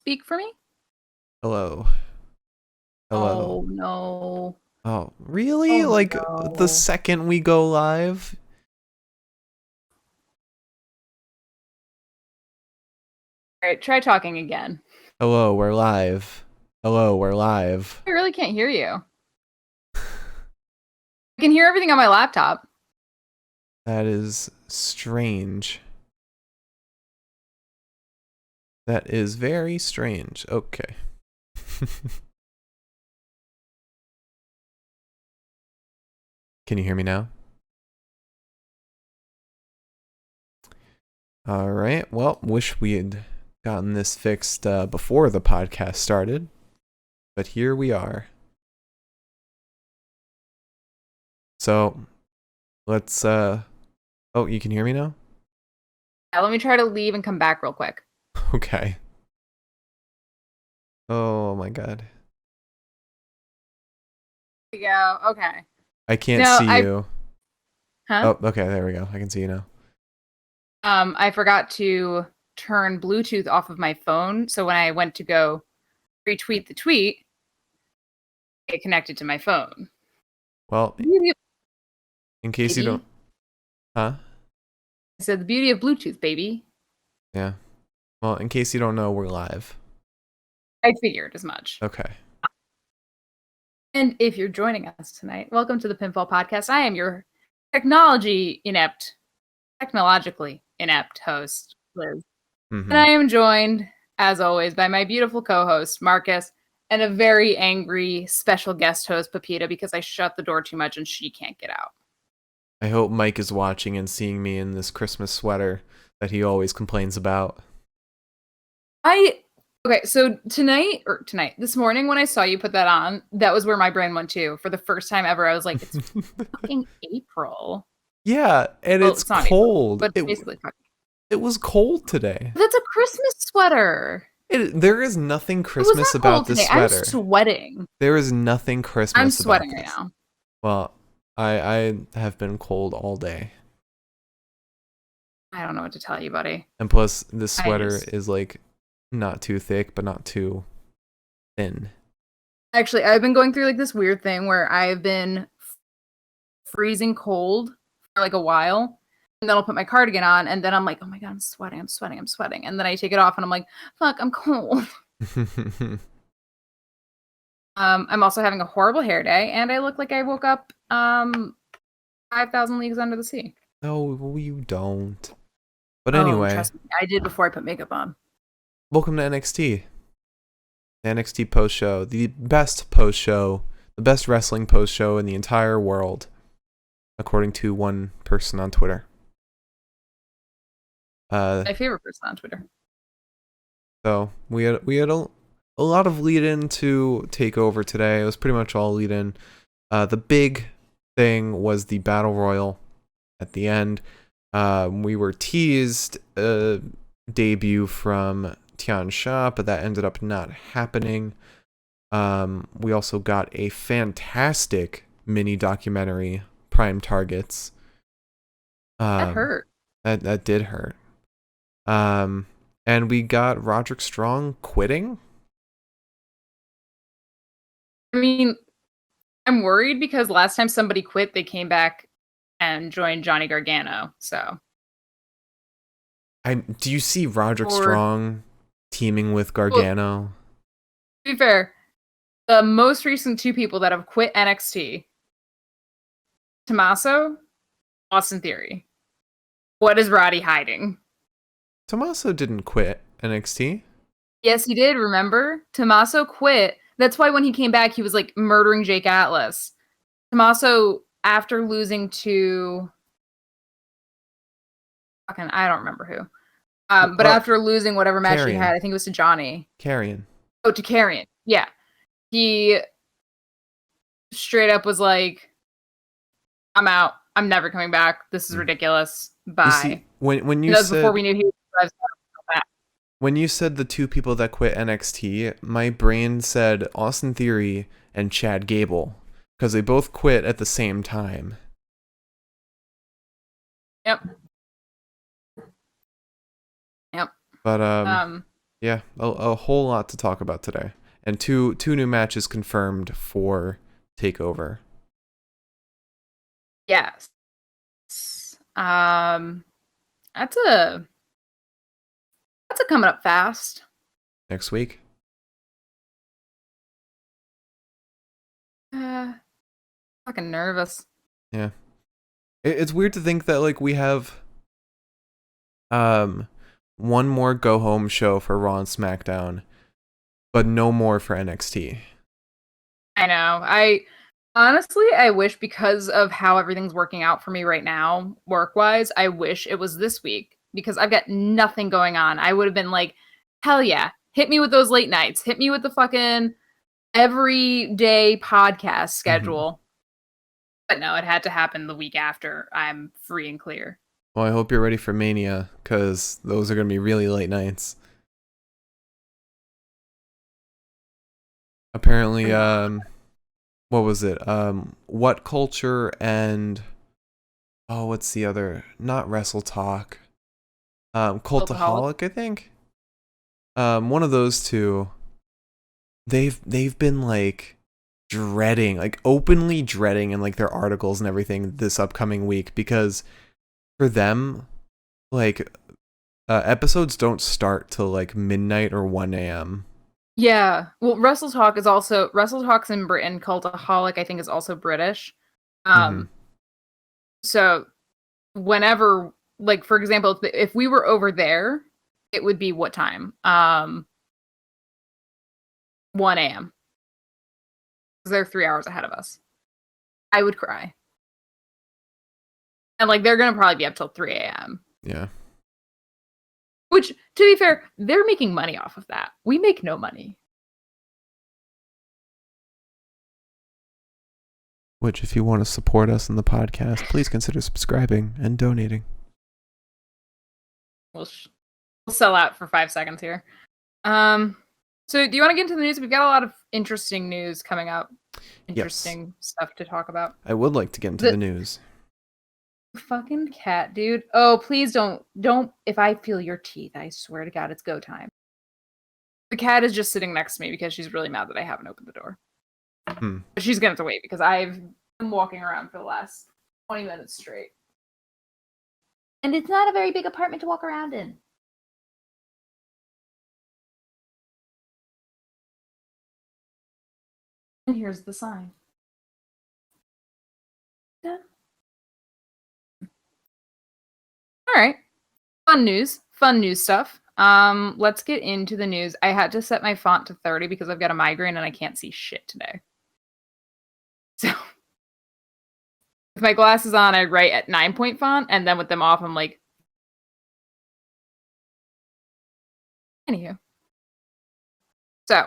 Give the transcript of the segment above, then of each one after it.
speak for me? Hello. Hello. Oh no. Oh, really? Oh Like the no. second we go live? Alright, try talking again. Hello, we're live. Hello, we're live. I really can't hear you. I can hear everything on my laptop. That is strange. That is very strange. Okay. Can you hear me now? All right. Well, wish we had gotten this fixed before the podcast started, but here we are. So, let's oh, you can hear me now? Yeah, let me try to leave and come back real quick. Okay. Oh my god. There we go. Okay. I can't No, see you. Huh? Oh, okay, there we go. I can see you now. I forgot to turn Bluetooth off of my phone, so when I went to go retweet the tweet, it connected to my phone. Well, in case you Baby. don't... Huh? I said the beauty of Bluetooth, baby. Yeah. Well, in case you don't know, we're live. I figured as much. Okay. And if you're joining us tonight, welcome to the Pinfall Podcast. I am your technologically inept host, Liz. And I am joined, as always, by my beautiful co-host, Marcus, and a very angry special guest host, Pepita, because I shut the door too much and she can't get out. I hope Mike is watching and seeing me in this Christmas sweater that he always complains about. Okay, so this morning when I saw you put that on, that was where my brain went to. For the first time ever, I was like, it's fucking April. Yeah, and Well, it's not April, cold. but it's basically fucking. It was cold today. That's a Christmas sweater. There is nothing It was Christmas not about cold this today. sweater. I'm sweating. There is nothing Christmas I'm about sweating this. right now. Well, I have been cold all day. I don't know what to tell you, buddy. And plus, this sweater is like not too thick, but not too thin. Actually, I've been going through like this weird thing where I've been freezing cold for like a while. And then I'll put my cardigan on, and then I'm like, oh my god, I'm sweating. And then I take it off, and I'm like, fuck, I'm cold. I'm also having a horrible hair day, and I look like I woke up 5,000 leagues under the sea. No, you don't. But Oh, anyway, trust me, I did before I put makeup on. welcome to NXT. The NXT post show, the best post show, the best wrestling post show in the entire world, according to one person on Twitter. My favorite person on Twitter. So we had a lot of lead in to take over today. It was pretty much all lead in. The big thing was the battle royal at the end. We were teased a debut from Tian Sha, but that ended up not happening. We also got a fantastic mini documentary, Prime Targets. That hurt. That did hurt. And we got Roderick Strong quitting. I mean, I'm worried because last time somebody quit, they came back and joined Johnny Gargano. So, Do you see Roderick Strong teaming with Gargano? Well, to be fair, the most recent two people that have quit NXT, Tommaso, Austin Theory. What is Roddy hiding? Tommaso didn't quit NXT. Yes, he did. Remember, Tommaso quit. That's why when he came back, he was like murdering Jake Atlas. Tommaso, after losing to fucking, I don't remember who. But after losing whatever match he had, I think it was to Johnny. Carrion. Oh, to Carrion. Yeah. He straight up was like, I'm out. I'm never coming back. This is ridiculous. Bye. See, when you said, before we knew he was back. When you said the two people that quit NXT, my brain said Austin Theory and Chad Gable, because they both quit at the same time. Yep. But Yeah, a whole lot to talk about today, and two new matches confirmed for Takeover. Yes. That's a coming up fast. Next week. Fucking nervous. Yeah, it's weird to think that like we have one more go home show for Raw and SmackDown, but no more for NXT. I know. I wish, because of how everything's working out for me right now, work-wise, I wish it was this week because I've got nothing going on. I would have been like, hell yeah, hit me with those late nights. Hit me with the fucking everyday podcast schedule. But no, it had to happen the week after I'm free and clear. Well, I hope you're ready for Mania, because those are going to be really late nights. Apparently, what was it? What Culture and... Oh, what's the other? Not Wrestle Talk. Cultaholic, I think? One of those two. They've been, like, dreading, like, openly dreading in, like, their articles and everything this upcoming week, because for them, like, episodes don't start till like midnight or 1 a.m. Yeah. Well, Wrestle Talk's in Britain. Cultaholic, I think, is also British. So whenever, like, for example, if we were over there, it would be what time? 1 a.m. Because they're 3 hours ahead of us. I would cry. And, like, they're going to probably be up till 3 a.m. Yeah. Which, to be fair, they're making money off of that. We make no money. Which, if you want to support us in the podcast, please consider subscribing and donating. We'll sell out for 5 seconds here. So do you want to get into the news? We've got a lot of interesting news coming up. Interesting stuff to talk about. I would like to get into the news. Fucking cat, dude. Oh, please don't. If I feel your teeth, I swear to God, it's go time. The cat is just sitting next to me because she's really mad that I haven't opened the door. But she's going to have to wait because I've been walking around for the last 20 minutes straight. And it's not a very big apartment to walk around in. And here's the sign. Yeah. All right. Fun news stuff. Let's get into the news. I had to set my font to 30 because I've got a migraine and I can't see shit today. So with my glasses on, I write at 9-point font, and then with them off, I'm like... Anywho. So,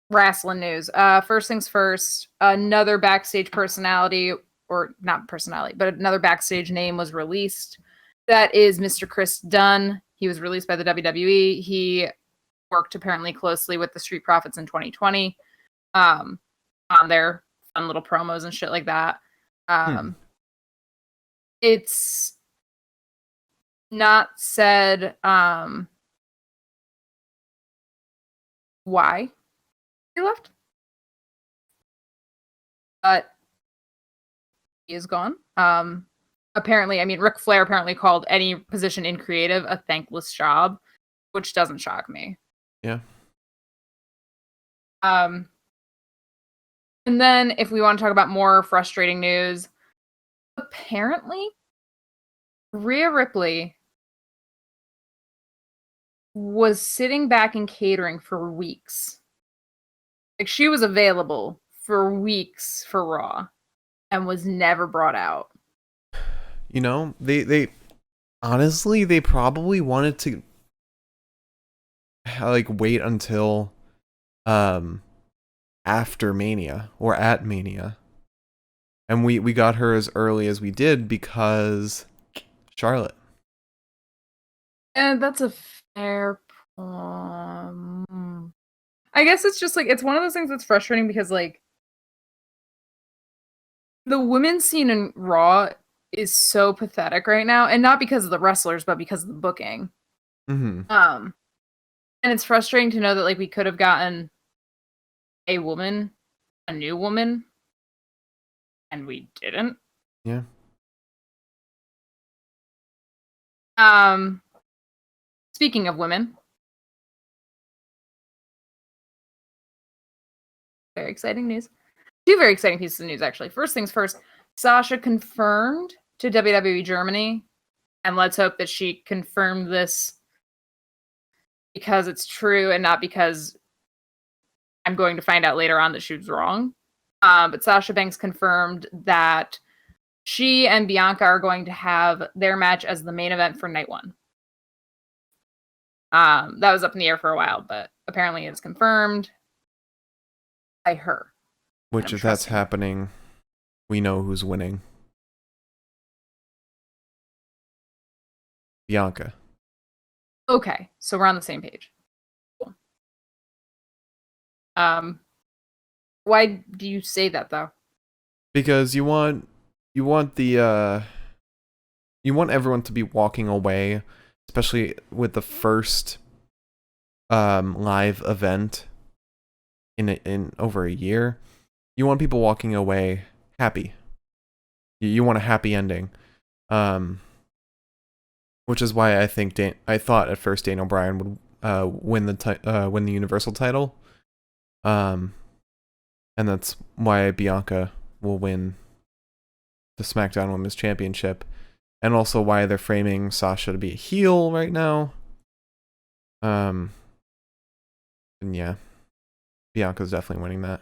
wrestling news. First things first, another backstage personality, or not personality, but another backstage name was released. That is Mr. Chris Dunn. He was released by the WWE. He worked apparently closely with the Street Profits in 2020 on their fun little promos and shit like that. It's not said why he left, but he is gone. Apparently, I mean, Ric Flair apparently called any position in creative a thankless job, which doesn't shock me. Yeah. And then if we want to talk about more frustrating news, apparently Rhea Ripley was sitting back in catering for weeks. Like, she was available for weeks for Raw and was never brought out. You know, they honestly, they probably wanted to like wait until after Mania or at Mania. And we got her as early as we did because Charlotte. And that's a fair point. I guess it's just like, it's one of those things that's frustrating because, like, the women's scene in Raw is so pathetic right now, and not because of the wrestlers, but because of the booking. And And it's frustrating to know that like we could have gotten a new woman, and we didn't. Yeah. Speaking of women, very exciting news. Two very exciting pieces of news, actually. First things first, Sasha confirmed to WWE Germany, and let's hope that she confirmed this because it's true and not because I'm going to find out later on that she was wrong. But Sasha Banks confirmed that she and Bianca are going to have their match as the main event for night one. That was up in the air for a while, but apparently it's confirmed by her. Which, if that's happening, we know who's winning. Bianca. Okay, so we're on the same page. Cool. Why do you say that though? Because you want everyone to be walking away, especially with the first live event in over a year. You want people walking away happy. You want a happy ending. Which is why I think I thought at first Daniel Bryan would win the Universal title. And that's why Bianca will win the SmackDown Women's Championship. And also why they're framing Sasha to be a heel right now. And yeah, Bianca's definitely winning that.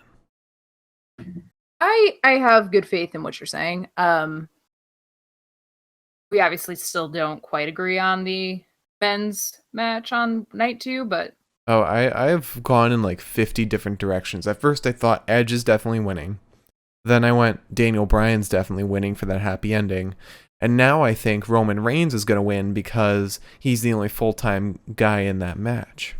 I have good faith in what you're saying. We obviously still don't quite agree on the men's match on night 2, but oh, I've gone in like 50 different directions. At first I thought Edge is definitely winning. Then I went Daniel Bryan's definitely winning for that happy ending. And now I think Roman Reigns is going to win because he's the only full-time guy in that match.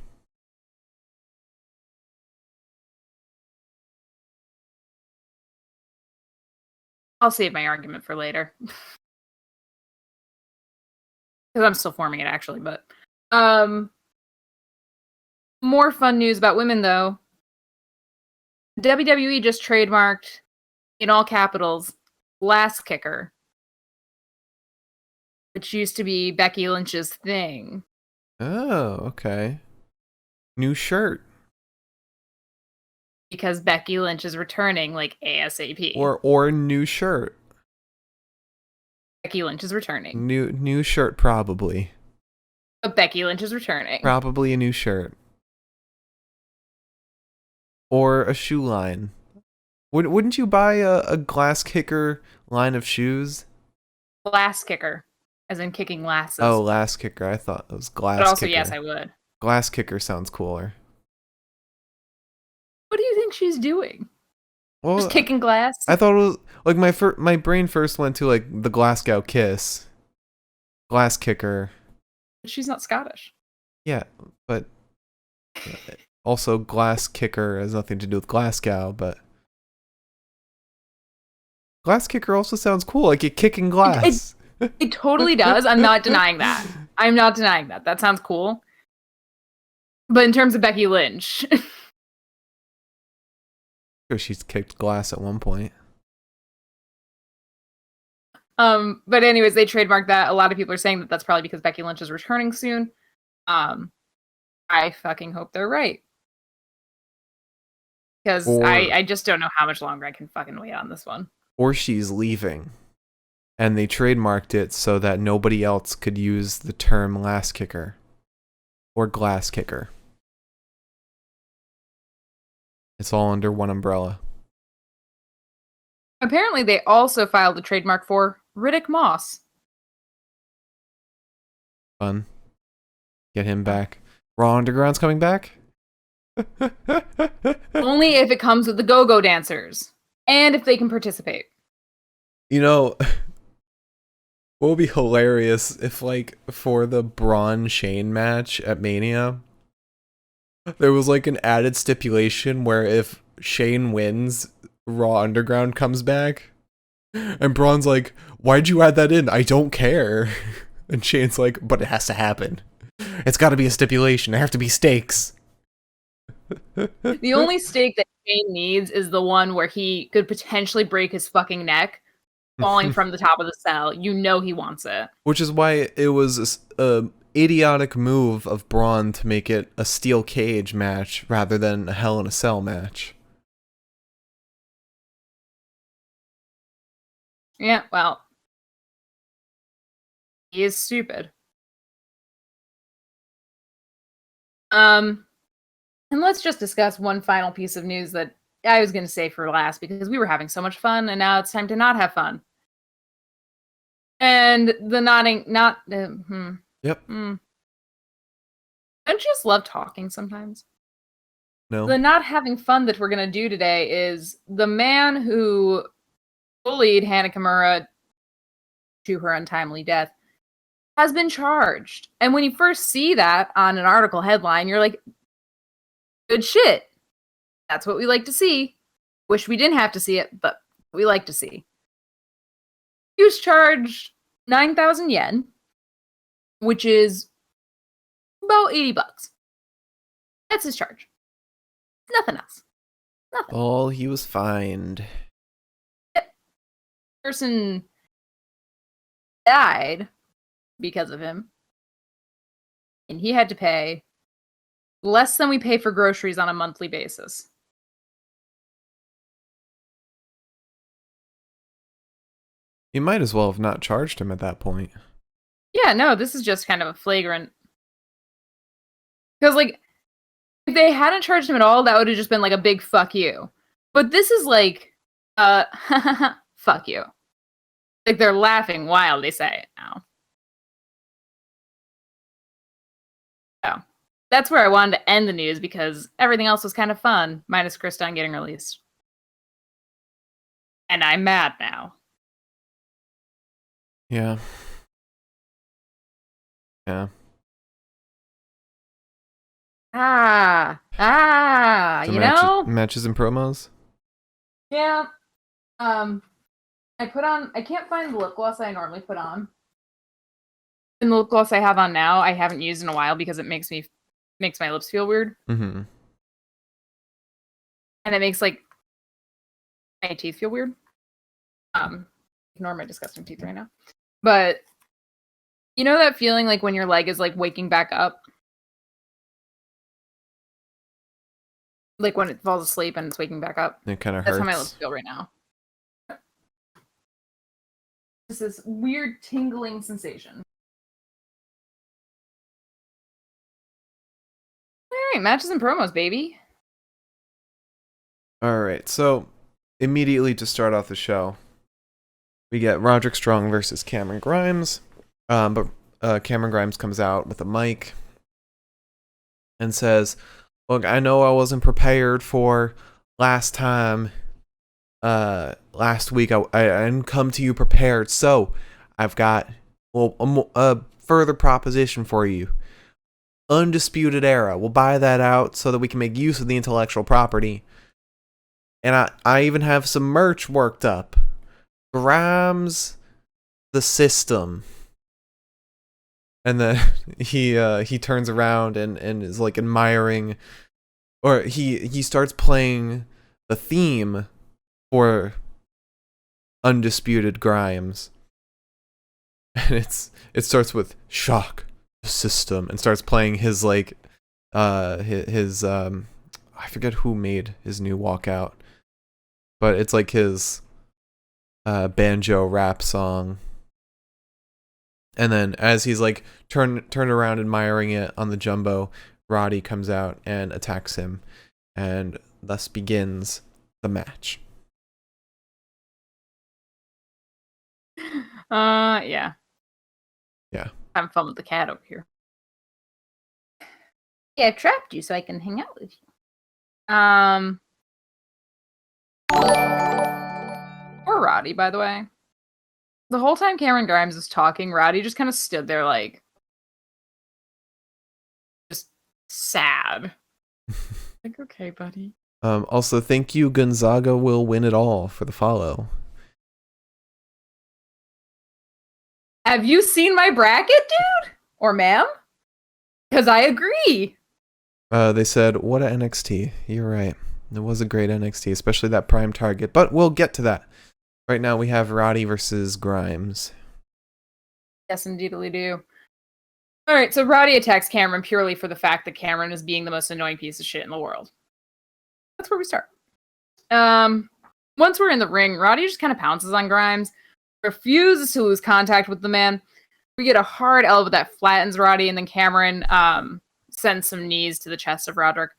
I'll save my argument for later. Because I'm still forming it, actually. But more fun news about women, though. WWE just trademarked, in all capitals, Glass Kicker, which used to be Becky Lynch's thing. Oh, okay. New shirt. Because Becky Lynch is returning, like, ASAP. Or new shirt. Becky Lynch is returning. New shirt, probably. But Becky Lynch is returning. Probably a new shirt. Or a shoe line. Wouldn't you buy a Glass Kicker line of shoes? Glass Kicker, as in kicking glasses. Oh, Glass Kicker. I thought it was Glass Kicker. But also, yes, I would. Glass Kicker sounds cooler. What do you think she's doing? Well, just kicking glass? I thought it was like my brain first went to like the Glasgow Kiss. Glass Kicker. But she's not Scottish. Yeah, but also Glass Kicker has nothing to do with Glasgow, but Glass Kicker also sounds cool, like you're kicking glass. It totally does. I'm not denying that. I'm not denying that. That sounds cool. But in terms of Becky Lynch... She's kicked glass at one point. But anyways, they trademarked that. A lot of people are saying that that's probably because Becky Lynch is returning soon. I fucking hope they're right. Because I just don't know how much longer I can fucking wait on this one. Or she's leaving. And they trademarked it so that nobody else could use the term Glass Kicker. Or Glass Kicker. It's all under one umbrella. Apparently, they also filed a trademark for Riddick Moss. Fun. Get him back. Raw Underground's coming back? Only if it comes with the go-go dancers. And if they can participate. You know, what would be hilarious if, like, for the Braun Shane match at Mania, there was like an added stipulation where if Shane wins, Raw Underground comes back. And Braun's like, why'd you add that in? I don't care. And Shane's like, but it has to happen. It's got to be a stipulation. There have to be stakes. The only stake that Shane needs is the one where he could potentially break his fucking neck falling from the top of the cell. You know he wants it. Which is why it was a idiotic move of Braun to make it a steel cage match rather than a Hell in a Cell match. Yeah, well, he is stupid. And let's just discuss one final piece of news that I was going to say for last because we were having so much fun and now it's time to not have fun. And the Yep. Don't you just love talking sometimes? No. The not having fun that we're going to do today is the man who bullied Hana Kimura to her untimely death has been charged. And when you first see that on an article headline, you're like, good shit. That's what we like to see. Wish we didn't have to see it, but we like to see. He was charged 9,000 yen, which is about $80. That's his charge. Nothing else. Nothing. Oh, he was fined. Person died because of him. And he had to pay less than we pay for groceries on a monthly basis. You might as well have not charged him at that point. Yeah, no, this is just kind of a flagrant. Because, like, if they hadn't charged him at all, that would have just been like a big fuck you. But this is like, fuck you. Like, they're laughing while they say it now. So, that's where I wanted to end the news because everything else was kind of fun, minus Chris Dunn getting released. And I'm mad now. Yeah. Yeah. So you know? Matches and promos? Yeah. I can't find the lip gloss I normally put on. And the lip gloss I have on now, I haven't used in a while because it makes my lips feel weird. Mm-hmm. And it makes, like, my teeth feel weird. Ignore my disgusting teeth right now. But, you know that feeling like when your leg is, like, waking back up? Like when it falls asleep and it's waking back up? It kind of hurts. That's how my lips feel right now. It's this weird tingling sensation. Alright, matches and promos, baby. Alright, so immediately to start off the show, we get Roderick Strong versus Cameron Grimes. But Cameron Grimes comes out with a mic and says, look, I know I wasn't prepared for last time. Last week I didn't come to you prepared, so I've got a further proposition for you. Undisputed Era. We'll buy that out so that we can make use of the intellectual property. And I even have some merch worked up. Grimes the System. And then he turns around and is like admiring, or he starts playing the theme for Undisputed Grimes. And it starts with Shock the System and starts playing his like his I forget who made his new walkout, but it's like his banjo rap song. And then as he's like turned around admiring it on the jumbo, Roddy comes out and attacks him, and thus begins the match. Yeah. Yeah. Having fun with the cat over here. Yeah, I trapped you so I can hang out with you. Poor Roddy, by the way. The whole time Cameron Grimes was talking, Roddy just kind of stood there like, just sad. Like, okay, buddy. Also, thank you, Gonzaga will win it all, for the follow. Have you seen my bracket, dude? Or ma'am? Because I agree. They said, what a NXT. You're right. It was a great NXT, especially that prime target. But we'll get to that. Right now we have Roddy versus Grimes. Yes, indeed, we do. All right, so Roddy attacks Cameron purely for the fact that Cameron is being the most annoying piece of shit in the world. That's where we start. Once we're in the ring, Roddy just kind of pounces on Grimes, refuses to lose contact with the man. We get a hard elbow that flattens Roddy, and then Cameron sends some knees to the chest of Roderick.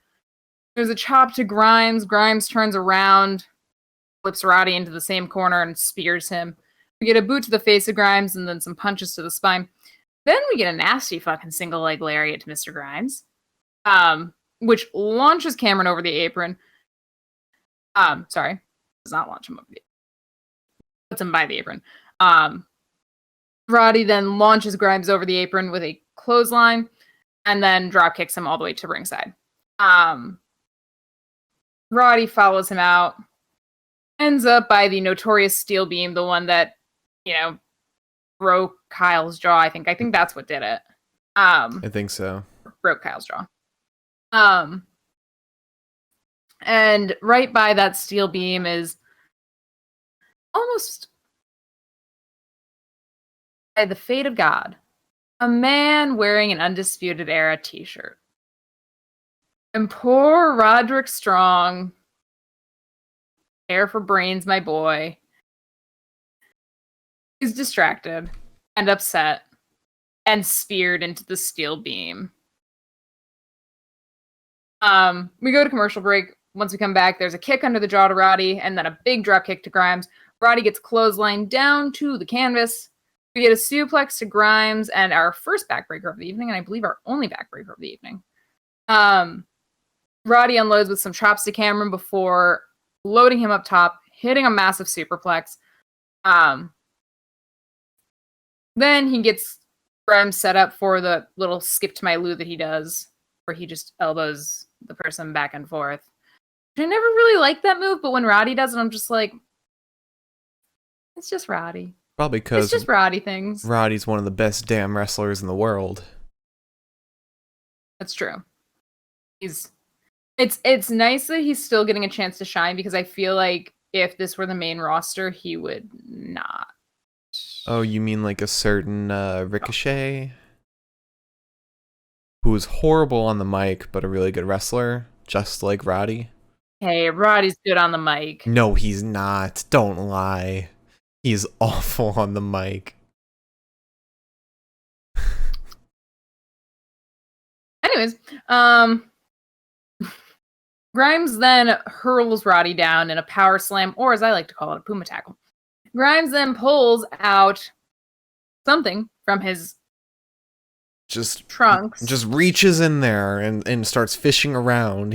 There's a chop to Grimes. Grimes turns around, flips Roddy into the same corner, and spears him. We get a boot to the face of Grimes, and then some punches to the spine. Then we get a nasty fucking single leg lariat to Mr. Grimes, which launches Cameron over the apron. Sorry, does not launch him over the apron. Puts him by the apron. Roddy then launches Grimes over the apron with a clothesline, and then drop kicks him all the way to ringside. Roddy follows him out, ends up by the notorious steel beam, the one that, broke Kyle's jaw, I think. I think that's what did it. I think so. Broke Kyle's jaw. And right by that steel beam is almost by the fate of God, a man wearing an Undisputed Era t-shirt. And poor Roderick Strong, care for brains, my boy, is distracted and upset and speared into the steel beam. We go to commercial break. Once we come back, there's a kick under the jaw to Roddy, and then a big drop kick to Grimes. Roddy gets clotheslined down to the canvas. We get a suplex to Grimes and our first backbreaker of the evening, and I believe our only backbreaker of the evening. Roddy unloads with some chops to Cameron before loading him up top, hitting a massive superplex. Then he gets Grimes set up for the little skip to my loo that he does, where he just elbows the person back and forth. I never really liked that move, but when Roddy does it, I'm just like, it's just Roddy. Probably because it's just Roddy things. Roddy's one of the best damn wrestlers in the world. That's true. It's nice that he's still getting a chance to shine, because I feel like if this were the main roster, he would not. Oh, you mean like a certain Ricochet? Who is horrible on the mic, but a really good wrestler, just like Roddy? Hey, Roddy's good on the mic. No, he's not. Don't lie. He's awful on the mic. Anyways, Grimes then hurls Roddy down in a power slam, or as I like to call it, a Puma tackle. Grimes then pulls out something from his trunks. Just reaches in there and starts fishing around.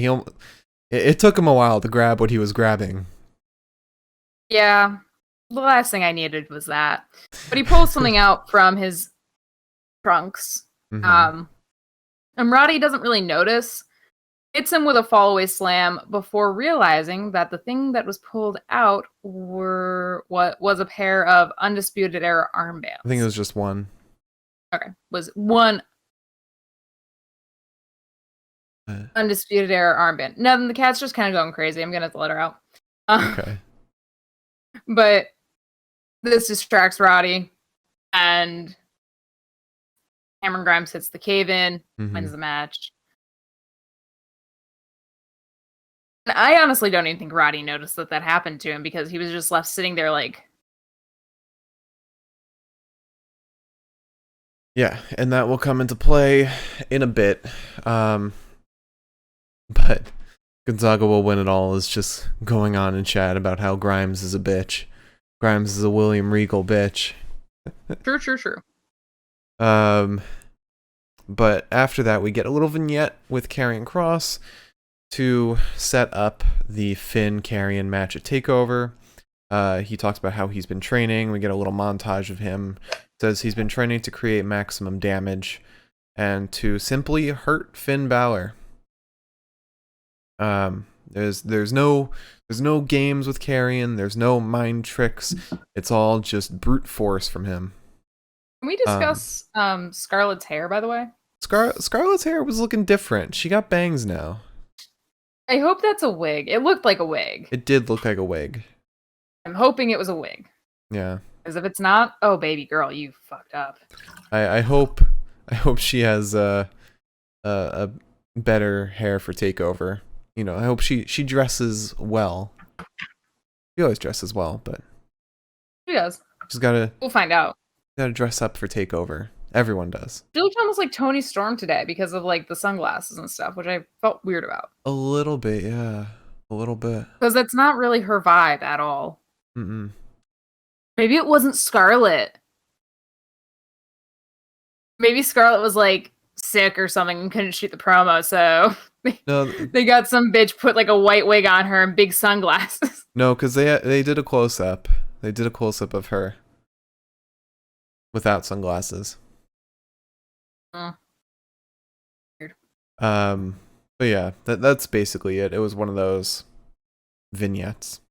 It took him a while to grab what he was grabbing. Yeah, the last thing I needed was that. But he pulls something out from his trunks. Mm-hmm. And Roddy doesn't really notice. Hits him with a fallaway slam before realizing that the thing that was pulled out was a pair of Undisputed Era armbands. I think it was just one. Okay, was one Undisputed Era armband. No, then the cat's just kind of going crazy. I'm gonna have to let her out. Okay. But this distracts Roddy, and Cameron Grimes hits the cave-in, wins the match. And I honestly don't even think Roddy noticed that happened to him, because he was just left sitting there like... Yeah, and that will come into play in a bit. But Gonzaga will win it all is just going on in chat about how Grimes is a bitch. Grimes is a William Regal bitch. True. But after that, we get a little vignette with Karrion Kross to set up the Finn Karrion match at TakeOver. He talks about how he's been training. We get a little montage of him. Says he's been training to create maximum damage and to simply hurt Finn Balor. There's no games with Karrion. There's no mind tricks. It's all just brute force from him. Can we discuss Scarlett's hair, by the way? Scarlett's hair was looking different. She got bangs now. I hope that's a wig. It looked like a wig. It did look like a wig. I'm hoping it was a wig. Yeah. Because if it's not, oh baby girl, you fucked up. I hope she has a better hair for takeover. You know, I hope she dresses well. She always dresses well, but She does. she's gotta We'll find out. dress up for takeover. Everyone does. She looked almost like Tony Storm today because of like the sunglasses and stuff, which I felt weird about. A little bit, yeah. A little bit. Because that's not really her vibe at all. Mm-mm. Maybe it wasn't Scarlett. Maybe Scarlett was like sick or something and couldn't shoot the promo, so No, they got some bitch put like a white wig on her and big sunglasses. no, because they did a close up. They did a close up of her without sunglasses. Weird. But yeah, that's basically it. It was one of those vignettes.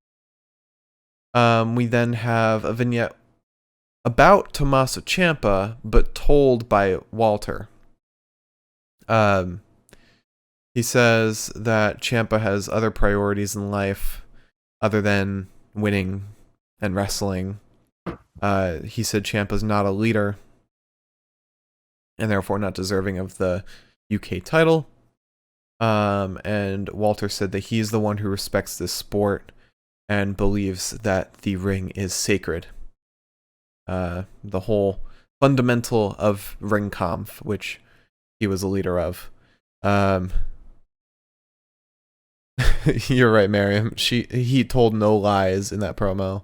We then have a vignette about Tommaso Champa, but told by Walter. He says that Champa has other priorities in life other than winning and wrestling. He said Ciampa's not a leader and therefore not deserving of the UK title. And Walter said that he's the one who respects this sport and believes that the ring is sacred. The whole fundamental of ring conf, which he was a leader of. You're right, Miriam. He told no lies in that promo.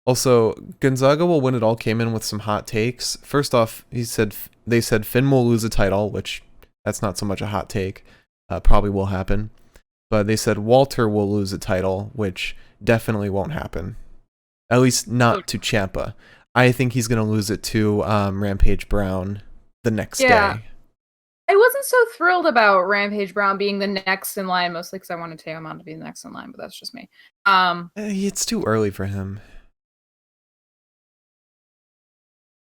Also, Gonzaga will win it all came in with some hot takes. First off, they said Finn will lose a title, which that's not so much a hot take. Probably will happen. But they said Walter will lose a title, which definitely won't happen. At least not to Champa. I think he's going to lose it to Rampage Brown the next day. I wasn't so thrilled about Rampage Brown being the next in line, mostly because I wanted Teomon to be the next in line, but that's just me. It's too early for him.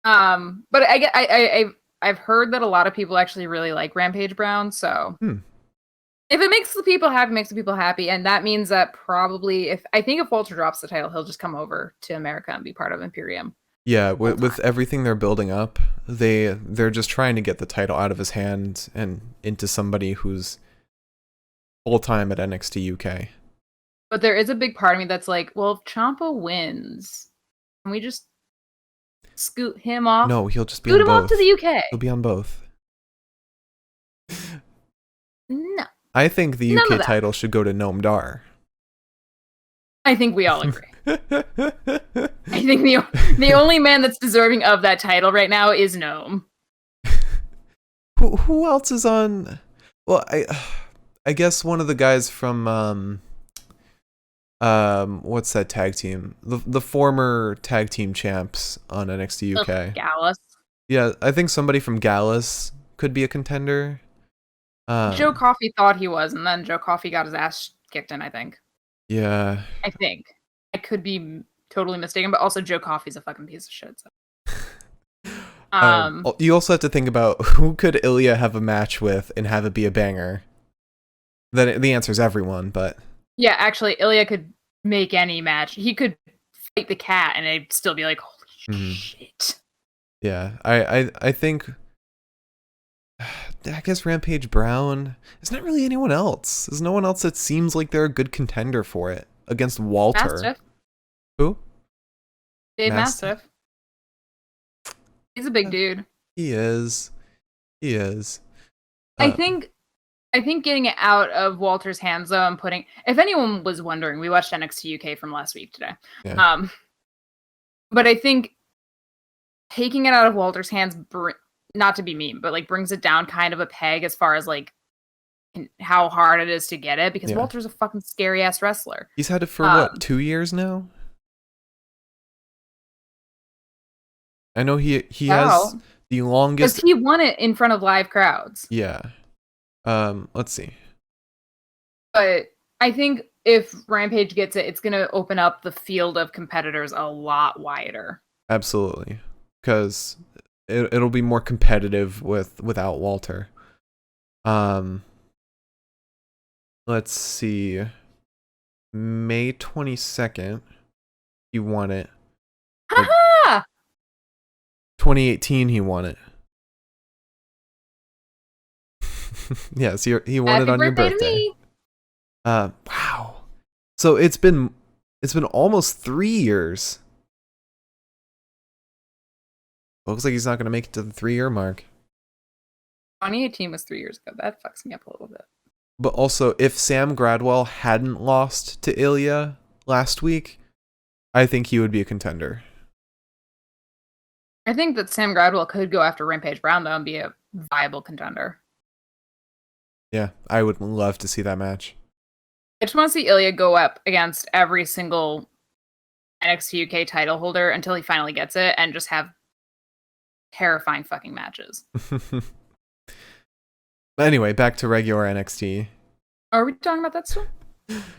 But I've heard that a lot of people actually really like Rampage Brown, so if it makes the people happy, makes the people happy, and that means that probably if Walter drops the title, he'll just come over to America and be part of Imperium. Yeah, with everything they're building up, they're just trying to get the title out of his hand and into somebody who's full time at NXT UK. But there is a big part of me that's like, well, if Ciampa wins, can we just scoot him off? No, he'll just be scoot on him both. off to the UK. He'll be on both. No. I think the UK title should go to Noam Dar. I think we all agree. I think the only man that's deserving of that title right now is Noam. Who else is on? Well, I guess one of the guys from what's that tag team? The former tag team champs on NXT UK. Gallus. Yeah, I think somebody from Gallus could be a contender. Joe Coffey thought he was, and then Joe Coffey got his ass kicked in, I think. Yeah. I think. I could be totally mistaken, but also Joe Coffey's a fucking piece of shit. So. You also have to think about who could Ilya have a match with and have it be a banger. Then the answer is everyone, but... Yeah, actually, Ilya could make any match. He could fight the cat, and I'd still be like, holy shit. Yeah, I think... I guess Rampage Brown. There's not really anyone else. There's no one else that seems like they're a good contender for it against Walter. Mastiff. Who? Dave Mastiff. He's a big dude. He is. I think getting it out of Walter's hands though and putting. If anyone was wondering, we watched NXT UK from last week today. Yeah. But I think taking it out of Walter's hands. Not to be mean, but like brings it down kind of a peg as far as like how hard it is to get it because Walter's a fucking scary ass wrestler. He's had it for what, 2 years now? I know he has the longest. Because he won it in front of live crowds. Yeah. Let's see. But I think if Rampage gets it, it's gonna open up the field of competitors a lot wider. Absolutely, because it'll be more competitive without Walter. Let's see. May 22nd, he won it. Ha! 2018, he won it. Yes, he won Happy it on your birthday to birthday. me. Wow. So it's been almost 3 years. Looks like he's not going to make it to the 3-year mark. 2018 was 3 years ago. That fucks me up a little bit. But also, if Sam Gradwell hadn't lost to Ilya last week, I think he would be a contender. I think that Sam Gradwell could go after Rampage Brown, though, and be a viable contender. Yeah, I would love to see that match. I just want to see Ilya go up against every single NXT UK title holder until he finally gets it and just have terrifying fucking matches. Anyway, back to regular NXT. Are we talking about that still?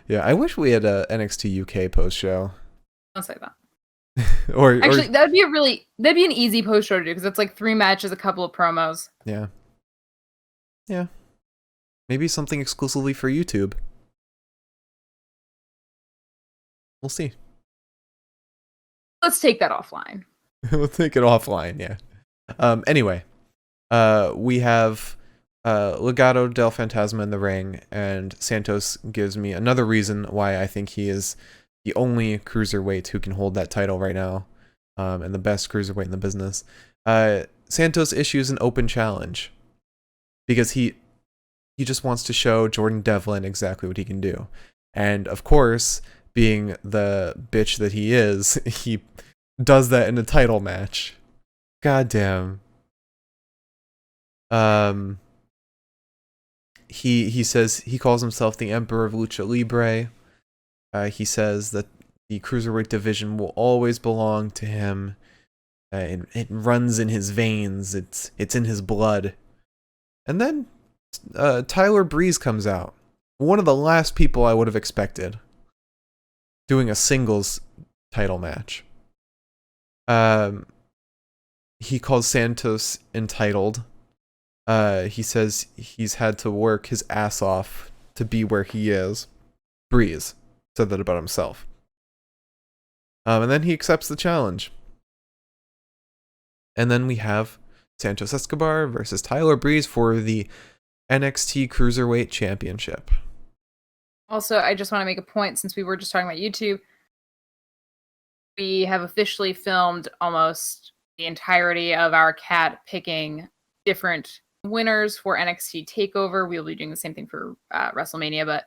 Yeah, I wish we had a NXT UK post show. Don't say that. Actually, that'd be an easy post show to do because it's like 3 matches, a couple of promos. Yeah. Yeah. Maybe something exclusively for YouTube. We'll see. Let's take that offline. We'll take it offline, yeah. Anyway, we have Legado del Fantasma in the ring, and Santos gives me another reason why I think he is the only cruiserweight who can hold that title right now, and the best cruiserweight in the business. Santos issues an open challenge because he just wants to show Jordan Devlin exactly what he can do. And of course, being the bitch that he is, he does that in a title match. God damn. He says he calls himself the Emperor of Lucha Libre. He says that the cruiserweight division will always belong to him. It runs in his veins. It's in his blood. And then Tyler Breeze comes out. One of the last people I would have expected doing a singles title match. He calls Santos entitled. He says he's had to work his ass off to be where he is. Breeze said that about himself. And then he accepts the challenge. And then we have Santos Escobar versus Tyler Breeze for the NXT Cruiserweight Championship. Also, I just want to make a point, since we were just talking about YouTube, we have officially filmed almost the entirety of our cat picking different winners for NXT TakeOver. We'll be doing the same thing for WrestleMania, but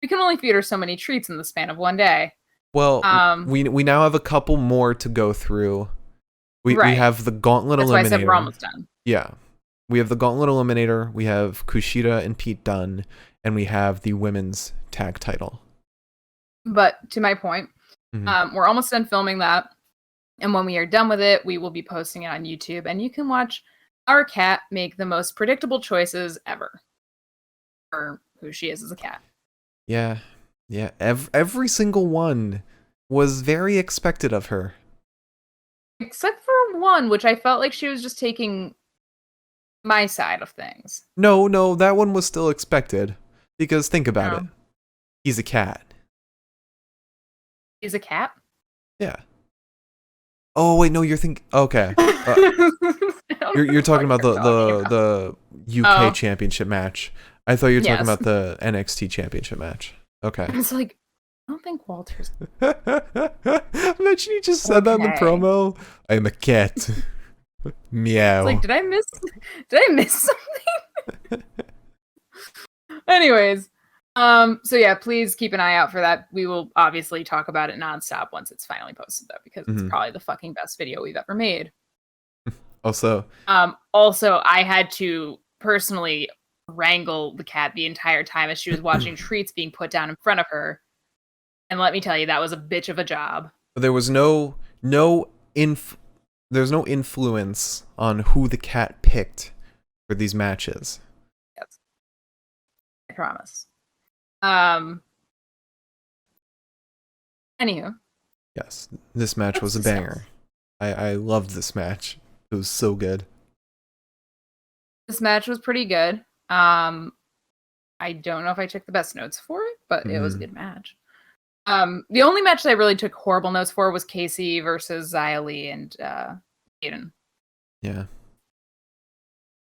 we can only feed her so many treats in the span of one day. Well, we now have a couple more to go through. We have the Gauntlet Eliminator. That's why I said we're almost done. Yeah. We have the Gauntlet Eliminator, we have Kushida and Pete Dunne, and we have the women's tag title. But to my point, we're almost done filming that. And when we are done with it, we will be posting it on YouTube. And you can watch our cat make the most predictable choices ever. For who she is as a cat. Yeah. Yeah. Every single one was very expected of her. Except for one, which I felt like she was just taking my side of things. No, that one was still expected. Because think about it. He's a cat. He's a cat? Yeah. Oh wait, no, you're thinking. Okay, you're talking about the UK Championship match. I thought you were talking about the NXT Championship match. Okay. I was like, I don't think Walter's. Imagine you just said that in the promo. I'm a cat. Meow. It's like, did I miss something? Anyways, so yeah, please keep an eye out for that. We will obviously talk about it nonstop once it's finally posted, though, because it's probably the fucking best video we've ever made. Also, I had to personally wrangle the cat the entire time as she was watching treats being put down in front of her. And let me tell you, that was a bitch of a job. There was there's no influence on who the cat picked for these matches. Yes. I promise. Anywho. Yes, this match was a banger. I loved this match. It was so good. This match was pretty good. I don't know if I took the best notes for it, but it was a good match. The only match that I really took horrible notes for was Kacy versus Xia and Kaden. Yeah.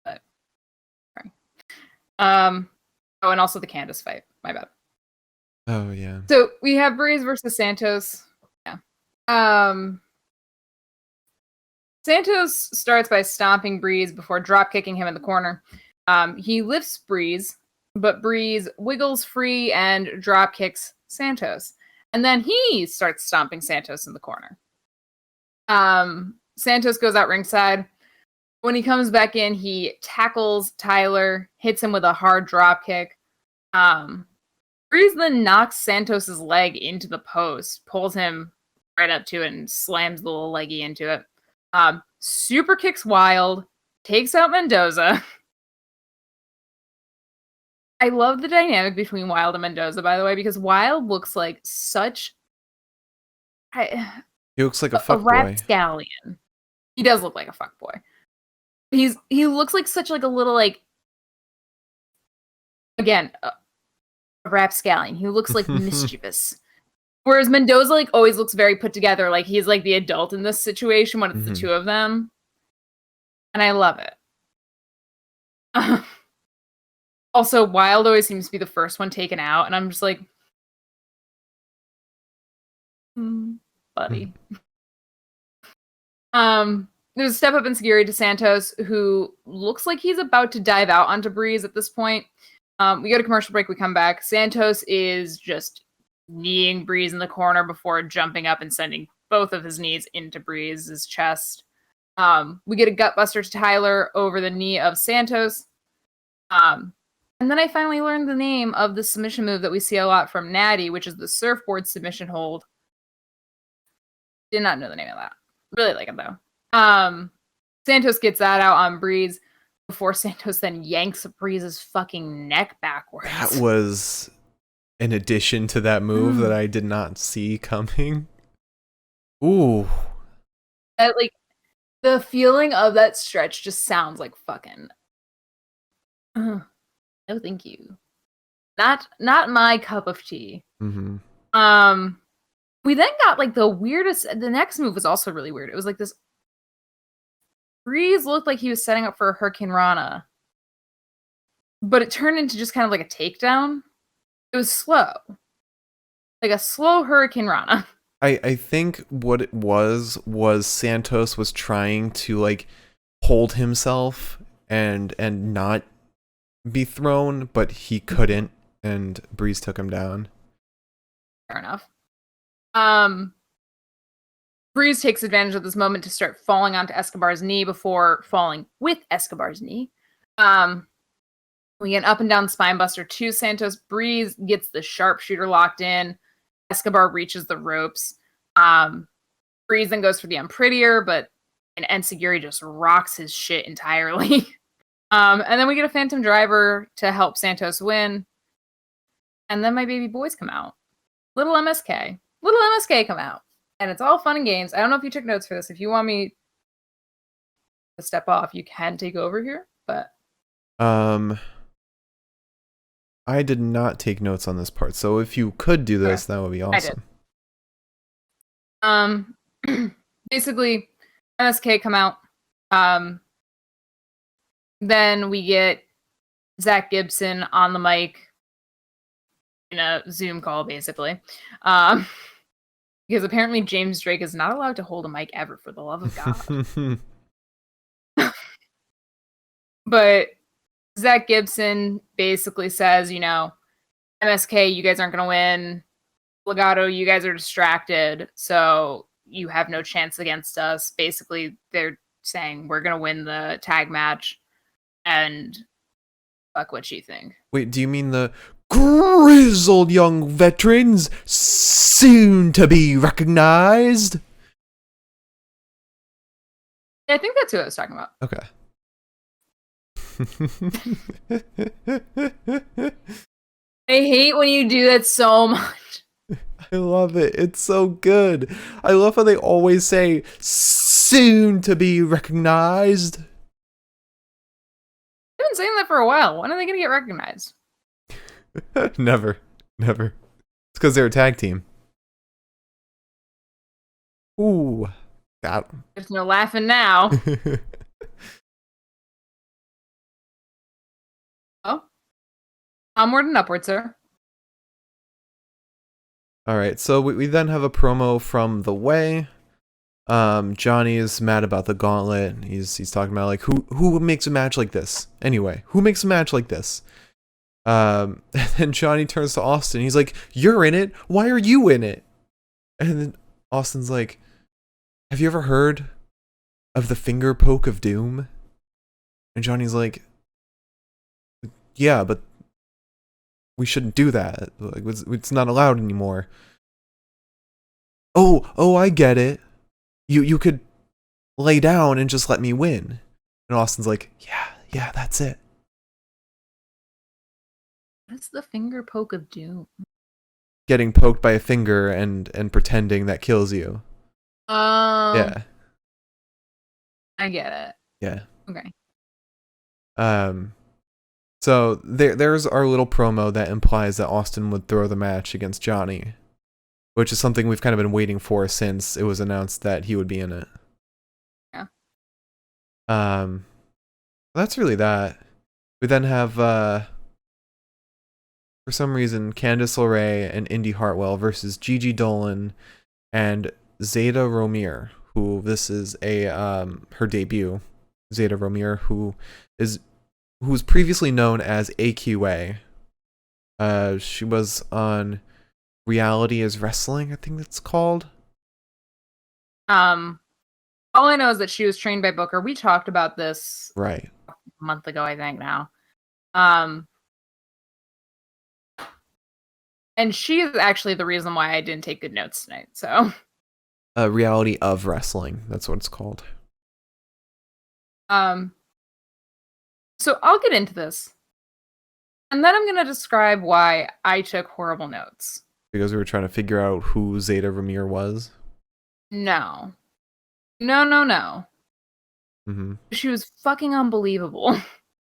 But sorry. Oh, and also the Candace fight. My bad. Oh yeah. So we have Breeze versus Santos. Yeah. Santos starts by stomping Breeze before drop kicking him in the corner. He lifts Breeze, but Breeze wiggles free and drop kicks Santos. And then he starts stomping Santos in the corner. Santos goes out ringside. When he comes back in, he tackles Tyler, hits him with a hard drop kick. Breeze then knocks Santos's leg into the post, pulls him right up to it, and slams the little leggy into it. Super kicks Wild, takes out Mendoza. I love the dynamic between Wild and Mendoza, by the way, because Wild looks like such He looks like a fuckboy. rapscallion. He does look like a fuckboy. He looks like such like a little like again a rapscallion. He looks like mischievous. Whereas Mendoza like always looks very put together, like he's like the adult in this situation when it's the two of them. And I love it. Also, Wild always seems to be the first one taken out, and I'm just like, buddy. There's a step up in Seguri to Santos, who looks like he's about to dive out onto Breeze at this point. We go to commercial break, we come back. Santos is just kneeing Breeze in the corner before jumping up and sending both of his knees into Breeze's chest. We get a gutbuster to Tyler over the knee of Santos. And then I finally learned the name of the submission move that we see a lot from Natty, which is the surfboard submission hold. Did not know the name of that. Really like it though. Santos gets that out on Breeze before Santos then yanks Breeze's fucking neck backwards. That was an addition to that move that I did not see coming. Ooh. That, like, the feeling of that stretch just sounds like fucking. No, thank you. Not my cup of tea. Mm-hmm. We then got like the weirdest. The next move was also really weird. It was like this. Breeze looked like he was setting up for a Hurricane Rana, but it turned into just kind of like a takedown. It was slow, like a slow Hurricane Rana. I think what it was Santos was trying to like hold himself and not be thrown, but he couldn't, and Breeze took him down. Fair enough. Breeze takes advantage of this moment to start falling onto Escobar's knee before falling with Escobar's knee. We get an up and down spine buster to Santos. Breeze gets the sharpshooter locked in. Escobar reaches the ropes. Breeze then goes for the unprettier, but Seguri just rocks his shit entirely. And then we get a phantom driver to help Santos win. And then my baby boys come out. Little MSK come out. And it's all fun and games. I don't know if you took notes for this. If you want me to step off, you can take over here. But I did not take notes on this part. So if you could do this, that would be awesome. I did. Basically, MSK come out. Then we get Zach Gibson on the mic in a Zoom call, basically. Because apparently James Drake is not allowed to hold a mic ever, for the love of God. But Zach Gibson basically says, MSK, you guys aren't going to win. Legato, you guys are distracted, so you have no chance against us. Basically, they're saying we're going to win the tag match, and fuck what you think. Wait, do you mean the grizzled young veterans soon to be recognized? Yeah, I think that's who I was talking about. Okay. I hate when you do that so much. I love it. It's so good. I love how they always say soon to be recognized. They've been saying that for a while. When are they gonna get recognized? Never. It's because they're a tag team. Ooh. Got him. There's no laughing now. Oh. Onward and upward, sir. Alright, so we then have a promo from The Way. Johnny is mad about the gauntlet. He's talking about like who makes a match like this? Anyway, who makes a match like this? And then Johnny turns to Austin. He's like, "You're in it. Why are you in it?" And then Austin's like, "Have you ever heard of the finger poke of doom?" And Johnny's like, "Yeah, but we shouldn't do that. Like, it's not allowed anymore." Oh, I get it. You could lay down and just let me win. And Austin's like, yeah, that's it. What's the finger poke of doom? Getting poked by a finger and pretending that kills you. Yeah. I get it. Yeah. Okay. So there's our little promo that implies that Austin would throw the match against Johnny, which is something we've kind of been waiting for since it was announced that he would be in it. Yeah. That's really that. We then have for some reason Candace LeRae and Indy Hartwell versus Gigi Dolan and Zeta Romier, who this is a her debut. Zeta Romier, who's previously known as AQA. She was on Reality is Wrestling, I think it's called. All I know is that she was trained by Booker. We talked about this Right. a month ago, I think now. And she is actually the reason why I didn't take good notes tonight. So, Reality of Wrestling, that's what it's called. So I'll get into this, and then I'm gonna describe why I took horrible notes. Because we were trying to figure out who Zeta Romier was. No. Mm-hmm. She was fucking unbelievable.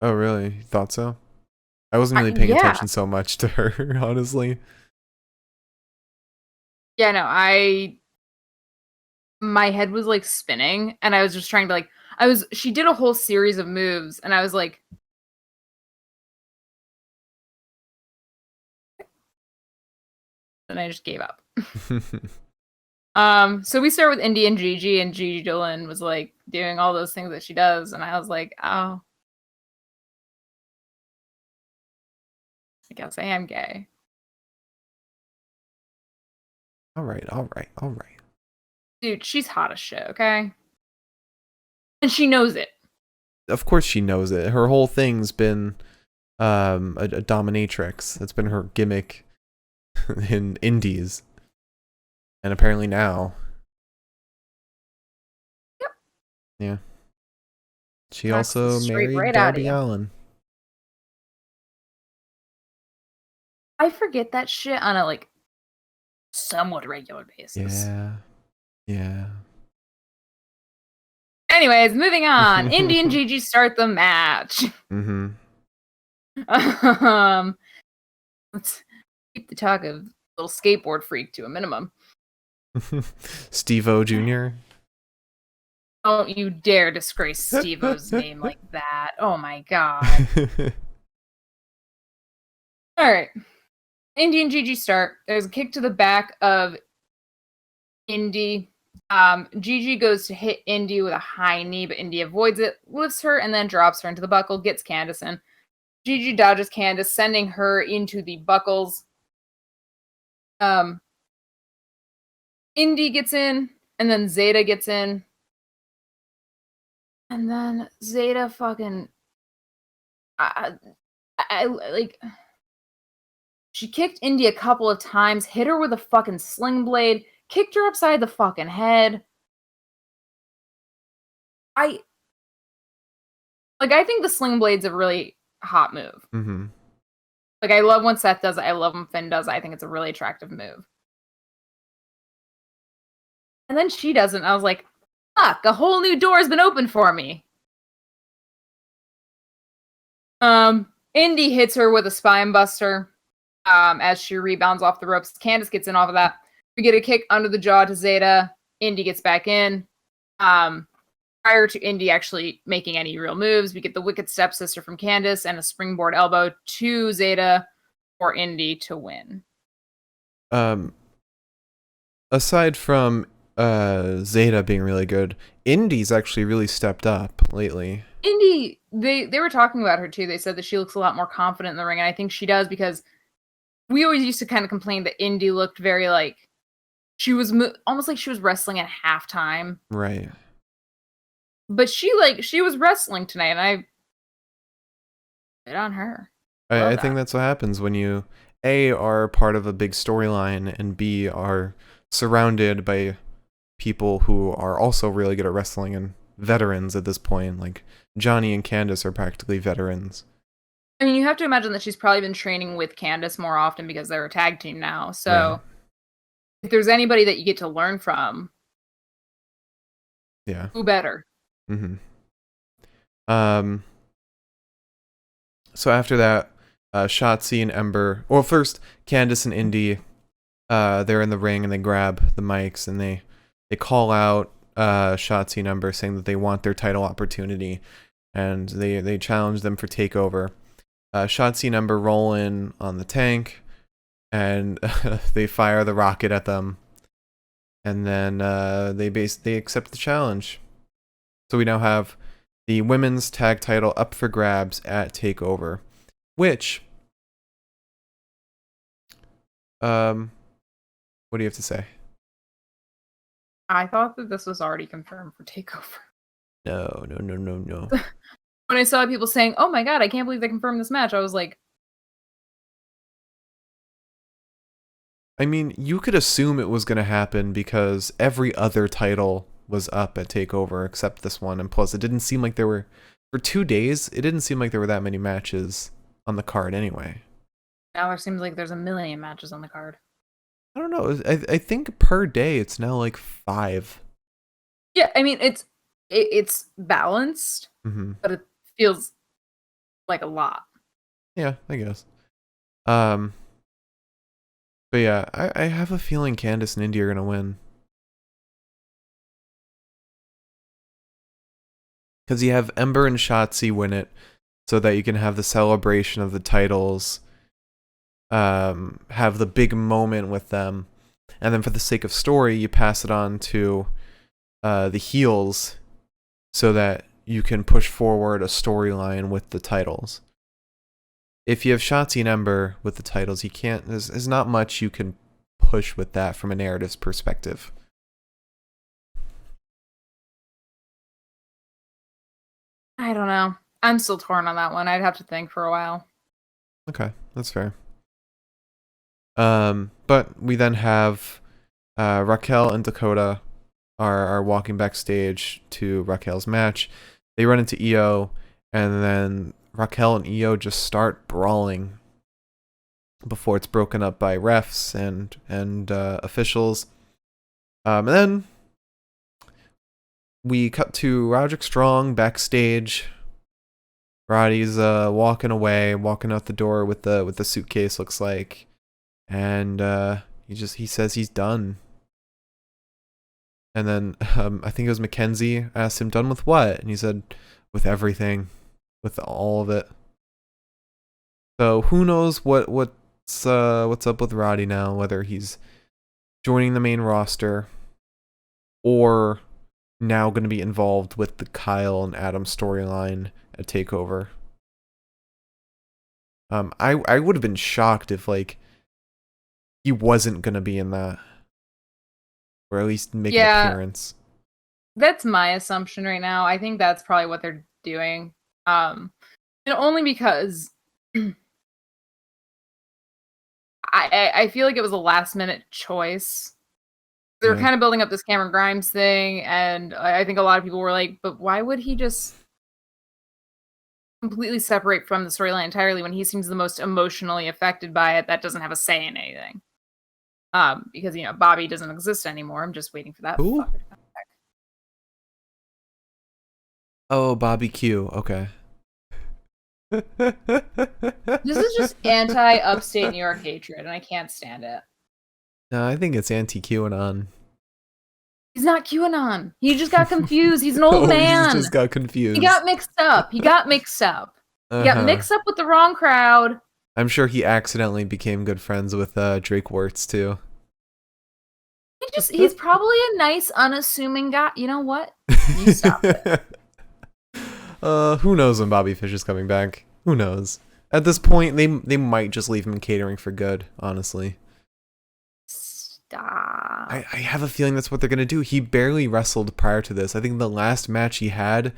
Oh, really? You thought so? I wasn't really paying Yeah. attention so much to her, honestly. Yeah, no, my head was like spinning, and I was just trying to she did a whole series of moves, and I was like, and I just gave up. So we start with Indy and Gigi, and Gigi Dolin was like doing all those things that she does, and I was like, oh, I guess I am gay. All right. Dude, she's hot as shit, okay? And she knows it. Of course she knows it. Her whole thing's been a dominatrix. That's been her gimmick in indies. And apparently now. Yep. Yeah. She Knocks also the straight married right out of Darby you. Allin. I forget that shit on a somewhat regular basis. Yeah. Anyways, moving on. Indy and Gigi start the match. Mm-hmm. Let's keep the talk of little skateboard freak to a minimum. Steve-O Jr. Don't you dare disgrace Steve-O's name like that. Oh my god. Alright. Indy and Gigi start. There's a kick to the back of Indy. Gigi goes to hit Indy with a high knee, but Indy avoids it, lifts her, and then drops her into the buckle, gets Candace in. Gigi dodges Candace, sending her into the buckles. Indy gets in, and then Zeta gets in. And then Zeta fucking... She kicked Indy a couple of times, hit her with a fucking sling blade, kicked her upside the fucking head. I think the sling blade's a really hot move. Mm-hmm. I love when Seth does it. I love when Finn does it. I think it's a really attractive move. And then she doesn't. I was like, fuck, a whole new door has been opened for me. Indy hits her with a spine buster as she rebounds off the ropes. Candace gets in off of that. We get a kick under the jaw to Zeta. Indy gets back in. Prior to Indy actually making any real moves, we get the Wicked Stepsister from Candace and a springboard elbow to Zeta for Indy to win. Aside from Zeta being really good, Indy's actually really stepped up lately. Indy, they were talking about her too. They said that she looks a lot more confident in the ring, and I think she does because we always used to kind of complain that Indy looked very like she was almost like she was wrestling at halftime. Right. But she was wrestling tonight, and I bet on her. I think that's what happens when you A, are part of a big storyline, and B, are surrounded by people who are also really good at wrestling and veterans at this point. Like Johnny and Candace are practically veterans. I mean, you have to imagine that she's probably been training with Candace more often because they're a tag team now. So Right. if there's anybody that you get to learn from, Yeah. who better? Mm-hmm. So after that, Shotzi and Ember. Well, first Candace and Indy. They're in the ring and they grab the mics and they call out Shotzi and Ember, saying that they want their title opportunity, and they challenge them for takeover. Shotzi and Ember roll in on the tank, and they fire the rocket at them, and then they accept the challenge. So we now have the women's tag title up for grabs at Takeover, which what do you have to say? I thought that this was already confirmed for TakeOver. No. When I saw people saying, "Oh my god, I can't believe they confirmed this match," I was like, I mean, you could assume it was going to happen because every other title was up at TakeOver except this one, and plus it didn't seem like there were, for 2 days, it didn't seem like there were that many matches on the card anyway. now it seems like there's a million matches on the card. I don't know. I think per day it's now like 5. Yeah, I mean it's balanced, Mm-hmm. but it feels like a lot. Yeah, I guess. But yeah, I have a feeling Candace and Indy are gonna win. Because you have Ember and Shotzi win it, so that you can have the celebration of the titles, have the big moment with them, and then for the sake of story, you pass it on to the heels, so that you can push forward a storyline with the titles. If you have Shotzi and Ember with the titles, you can't. There's not much you can push with that from a narrative's perspective. I don't know. I'm still torn on that one. I'd have to think for a while. Okay, that's fair. But we then have Raquel and Dakota are walking backstage to Raquel's match. They run into EO, and then Raquel and EO just start brawling before it's broken up by refs and officials. And then we cut to Roderick Strong backstage. Roddy's walking away, walking out the door with the suitcase, looks like, and he says he's done. And then I think it was Mackenzie asked him, "Done with what?" And he said, "With everything, with all of it." So who knows what's up with Roddy now? Whether he's joining the main roster or now going to be involved with the Kyle and Adam storyline at TakeOver. I would have been shocked if like he wasn't going to be in that, or at least make an appearance. That's my assumption right now. I think that's probably what they're doing. And only because I feel like it was a last minute choice. They were kind of building up this Cameron Grimes thing, and I think a lot of people were like, but why would he just completely separate from the storyline entirely when he seems the most emotionally affected by it that doesn't have a say in anything? Because Bobby doesn't exist anymore. I'm just waiting for that Who? fucker to come back. Oh, Bobby Q. Okay. This is just anti-upstate New York hatred, and I can't stand it. No, I think it's anti-QAnon. He's not QAnon. He just got confused. He's an old man. He just got confused. He got mixed up. He got mixed up with the wrong crowd. I'm sure he accidentally became good friends with Drake Wirtz too. He's probably a nice, unassuming guy. You know what? You stop it. Who knows when Bobby Fish is coming back? Who knows? At this point, they might just leave him in catering for good, honestly. Stop. I have a feeling that's what they're gonna do. He barely wrestled prior to this. I think the last match he had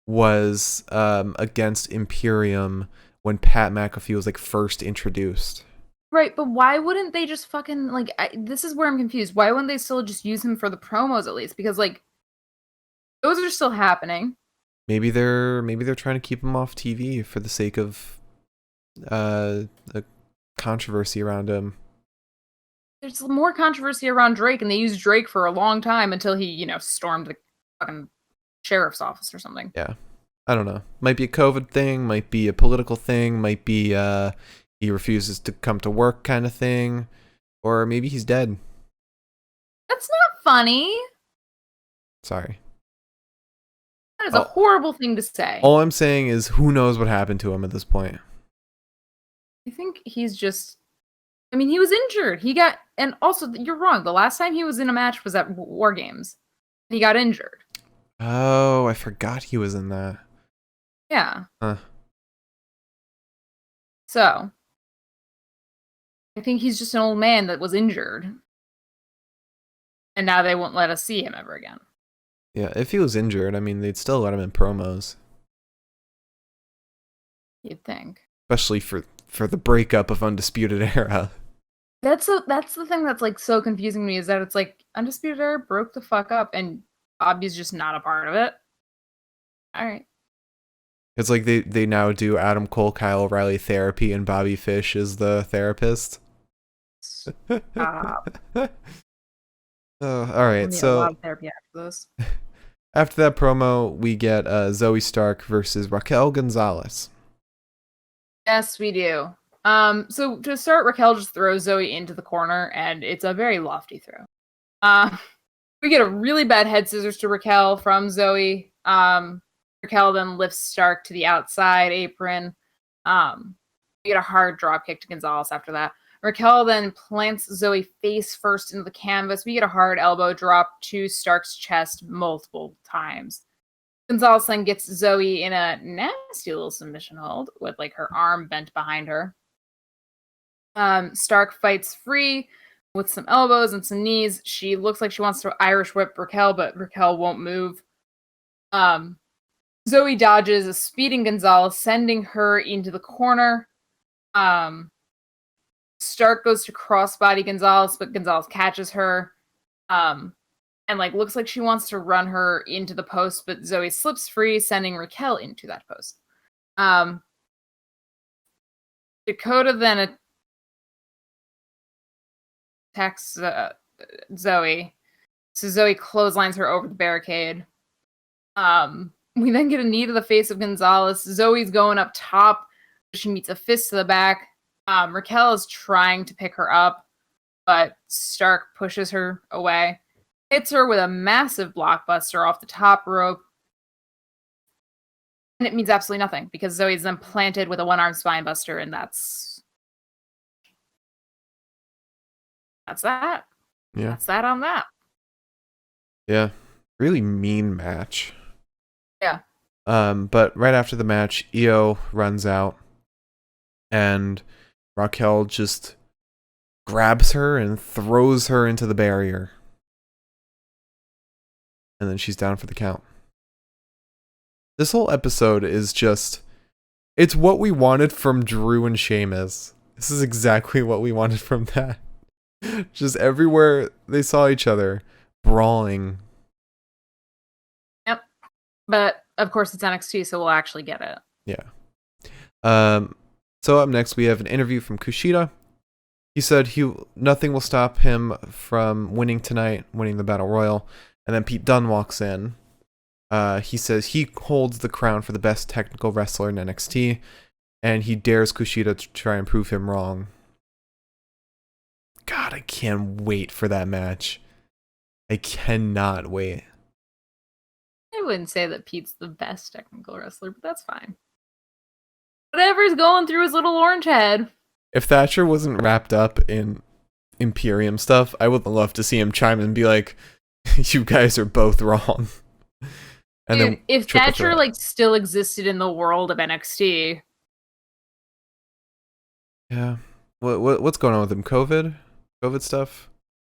was against Imperium when Pat McAfee was like first introduced. Right, but why wouldn't they just fucking this is where I'm confused. Why wouldn't they still just use him for the promos at least? Because those are still happening. Maybe they're trying to keep him off TV for the sake of the controversy around him. There's more controversy around Drake, and they used Drake for a long time until he, stormed the fucking sheriff's office or something. Yeah. I don't know. Might be a COVID thing, might be a political thing, might be he refuses to come to work kind of thing, or maybe he's dead. That's not funny. Sorry. That is a horrible thing to say. All I'm saying is who knows what happened to him at this point. I think he's just... he was injured. And also, you're wrong. The last time he was in a match was at War Games. He got injured. Oh, I forgot he was in that. Yeah. Huh. So, I think he's just an old man that was injured. And now they won't let us see him ever again. Yeah, if he was injured, they'd still let him in promos. You'd think. Especially for the breakup of Undisputed Era. That's the thing that's so confusing to me, is that it's Undisputed Era broke the fuck up and Bobby's just not a part of it. Alright. It's like they now do Adam Cole, Kyle O'Reilly therapy, and Bobby Fish is the therapist. Stop. All right, so a lot of therapy after this. After that promo, we get Zoe Stark versus Raquel Gonzalez. Yes, we do. So to start, Raquel just throws Zoe into the corner, and it's a very lofty throw. We get a really bad head scissors to Raquel from Zoe. Raquel then lifts Stark to the outside apron. We get a hard drop kick to Gonzalez after that. Raquel then plants Zoe face first into the canvas. We get a hard elbow drop to Stark's chest multiple times. Gonzalez then gets Zoe in a nasty little submission hold with her arm bent behind her. Stark fights free with some elbows and some knees. She looks like she wants to Irish whip Raquel, but Raquel won't move. Zoe dodges a speeding Gonzalez, sending her into the corner. Stark goes to crossbody Gonzalez, but Gonzalez catches her. And looks like she wants to run her into the post, but Zoe slips free, sending Raquel into that post. Dakota then attacks Zoe. So Zoe clotheslines her over the barricade. We then get a knee to the face of Gonzalez. Zoe's going up top. She meets a fist to the back. Raquel is trying to pick her up, but Stark pushes her away. Hits her with a massive blockbuster off the top rope. And it means absolutely nothing, because Zoe's then planted with a one-arm spinebuster, and that's that. Yeah. That's that on that. Yeah. Really mean match. Yeah. But right after the match, Io runs out, and Raquel just grabs her and throws her into the barrier. And then she's down for the count. This whole episode is just... it's what we wanted from Drew and Sheamus. This is exactly what we wanted from that. Just everywhere they saw each other, brawling. Yep. But, of course, it's NXT, so we'll actually get it. Yeah. So up next, we have an interview from Kushida. He said nothing will stop him from winning tonight, winning the Battle Royal. And then Pete Dunne walks in. He says he holds the crown for the best technical wrestler in NXT, and he dares Kushida to try and prove him wrong. God, I can't wait for that match. I cannot wait. I wouldn't say that Pete's the best technical wrestler, but that's fine. Whatever's going through his little orange head. If Thatcher wasn't wrapped up in Imperium stuff, I would love to see him chime in and be like, you guys are both wrong. And Dude, then if Thatcher like still existed in the world of NXT. Yeah. What's going on with him? COVID stuff?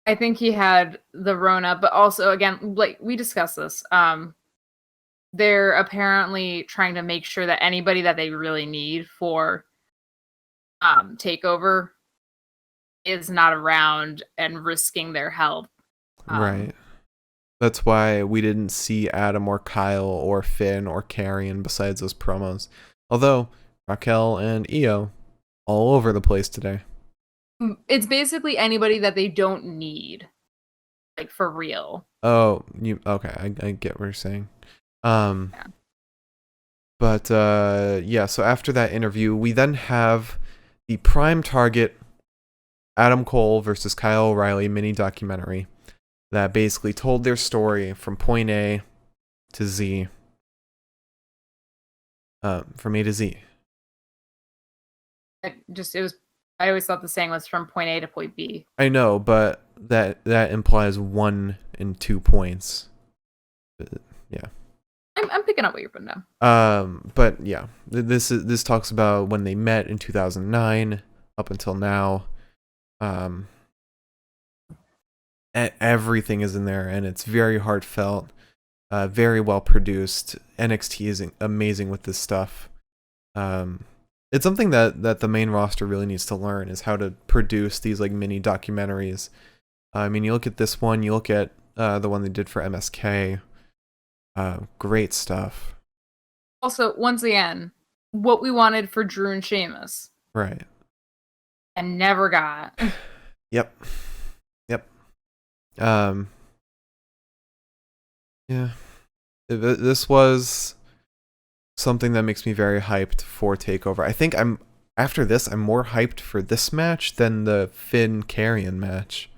I think he had the Rona, but also again, like we discussed this. They're apparently trying to make sure that anybody that they really need for takeover is not around and risking their health. Right. That's why we didn't see Adam or Kyle or Finn or Karrion besides those promos. Although Raquel and Io all over the place today. It's basically anybody that they don't need, like for real. Oh, okay? I get what you're saying. Yeah. But yeah. So after that interview, we then have the Prime Target Adam Cole versus Kyle O'Reilly mini documentary that basically told their story from point A to Z. From A to Z. I always thought the saying was from point A to point B. I know, but that implies 1 and 2 points. Yeah. I'm picking up what you're putting down. But yeah, this talks about when they met in 2009 up until now. Everything is in there, and it's very heartfelt, very well produced. NXT is amazing with this stuff. It's something that the main roster really needs to learn, is how to produce these like mini documentaries. I mean, you look at this one, you look at the one they did for MSK. Great stuff. Also, once again, what we wanted for Drew and Sheamus. Right. And never got. Yep. Yeah. This was something that makes me very hyped for TakeOver. I think after this, I'm more hyped for this match than the Finn Karrion match.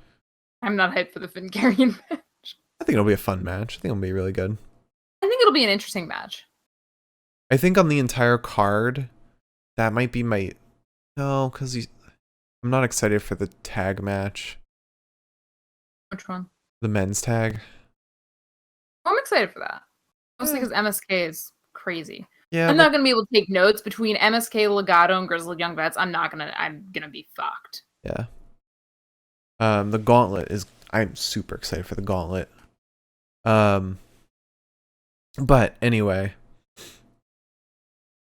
I'm not hyped for the Finn Karrion match. I think it'll be a fun match. I think it'll be really good. I think it'll be an interesting match. I think on the entire card, that might be my... No, because I'm not excited for the tag match. Which one? The men's tag. I'm excited for that. Mostly because MSK is crazy. Yeah, I'm not gonna be able to take notes between MSK, Legado, and Grizzled Young Vets. I'm gonna be fucked. Yeah. The Gauntlet is... I'm super excited for the Gauntlet. But anyway,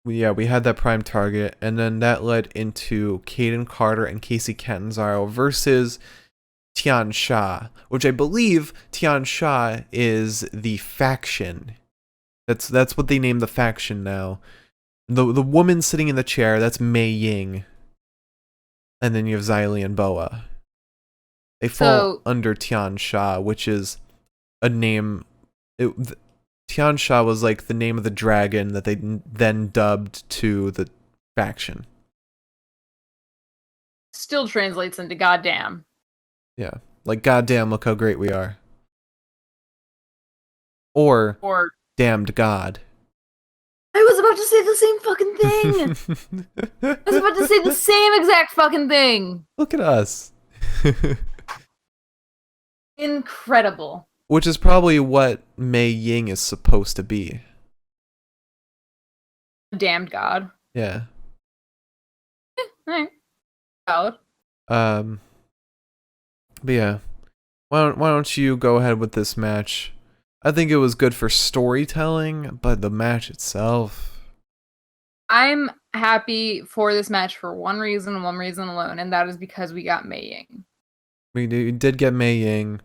we had that Prime Target, and then that led into Kayden Carter and Kacy Catanzaro versus Tian Sha, which I believe Tian Sha is the faction. That's what they named the faction now. The woman sitting in the chair, that's Mei Ying. And then you have Xylee and Boa. They fall under Tian Sha, which is a name... Tian Sha was like the name of the dragon that they then dubbed to the faction. Still translates into goddamn. Yeah. Like, goddamn, look how great we are. Or damned God. I was about to say the same fucking thing. I was about to say the same exact fucking thing. Look at us. Incredible. Which is probably what Mei Ying is supposed to be. Damned God. Yeah. Alright. Valid. But yeah. Why don't you go ahead with this match? I think it was good for storytelling, but the match itself... I'm happy for this match for one reason alone, and that is because we got Mei Ying. We did get Mei Ying.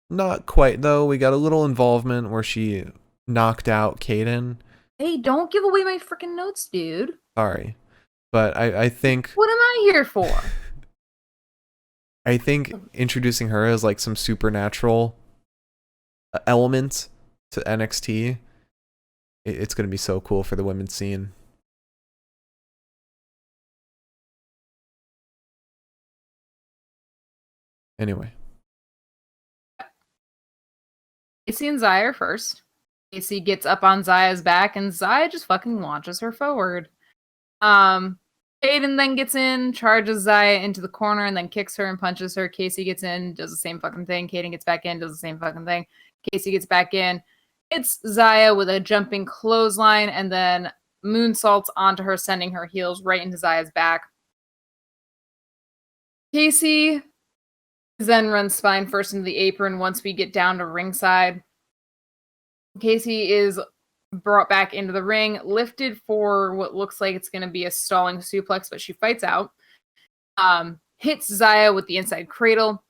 Not quite, though. We got a little involvement where she knocked out Kaden. Hey, don't give away my freaking notes, dude. Sorry. But I think What am I here for? I think introducing her as like some supernatural element to NXT, it's gonna be so cool for the women's scene. Anyway. Kacy and Zaya are first. Kacy gets up on Zaya's back, and Zaya just fucking launches her forward. Kayden then gets in, charges Zaya into the corner, and then kicks her and punches her. Kacy gets in, does the same fucking thing. Kayden gets back in, does the same fucking thing. Kacy gets back in. It's Zaya with a jumping clothesline, and then moonsaults onto her, sending her heels right into Zaya's back. Kacy then runs spine first into the apron once we get down to ringside. Kacy is brought back into the ring, lifted for what looks like it's going to be a stalling suplex, but she fights out. Hits Zaya with the inside cradle.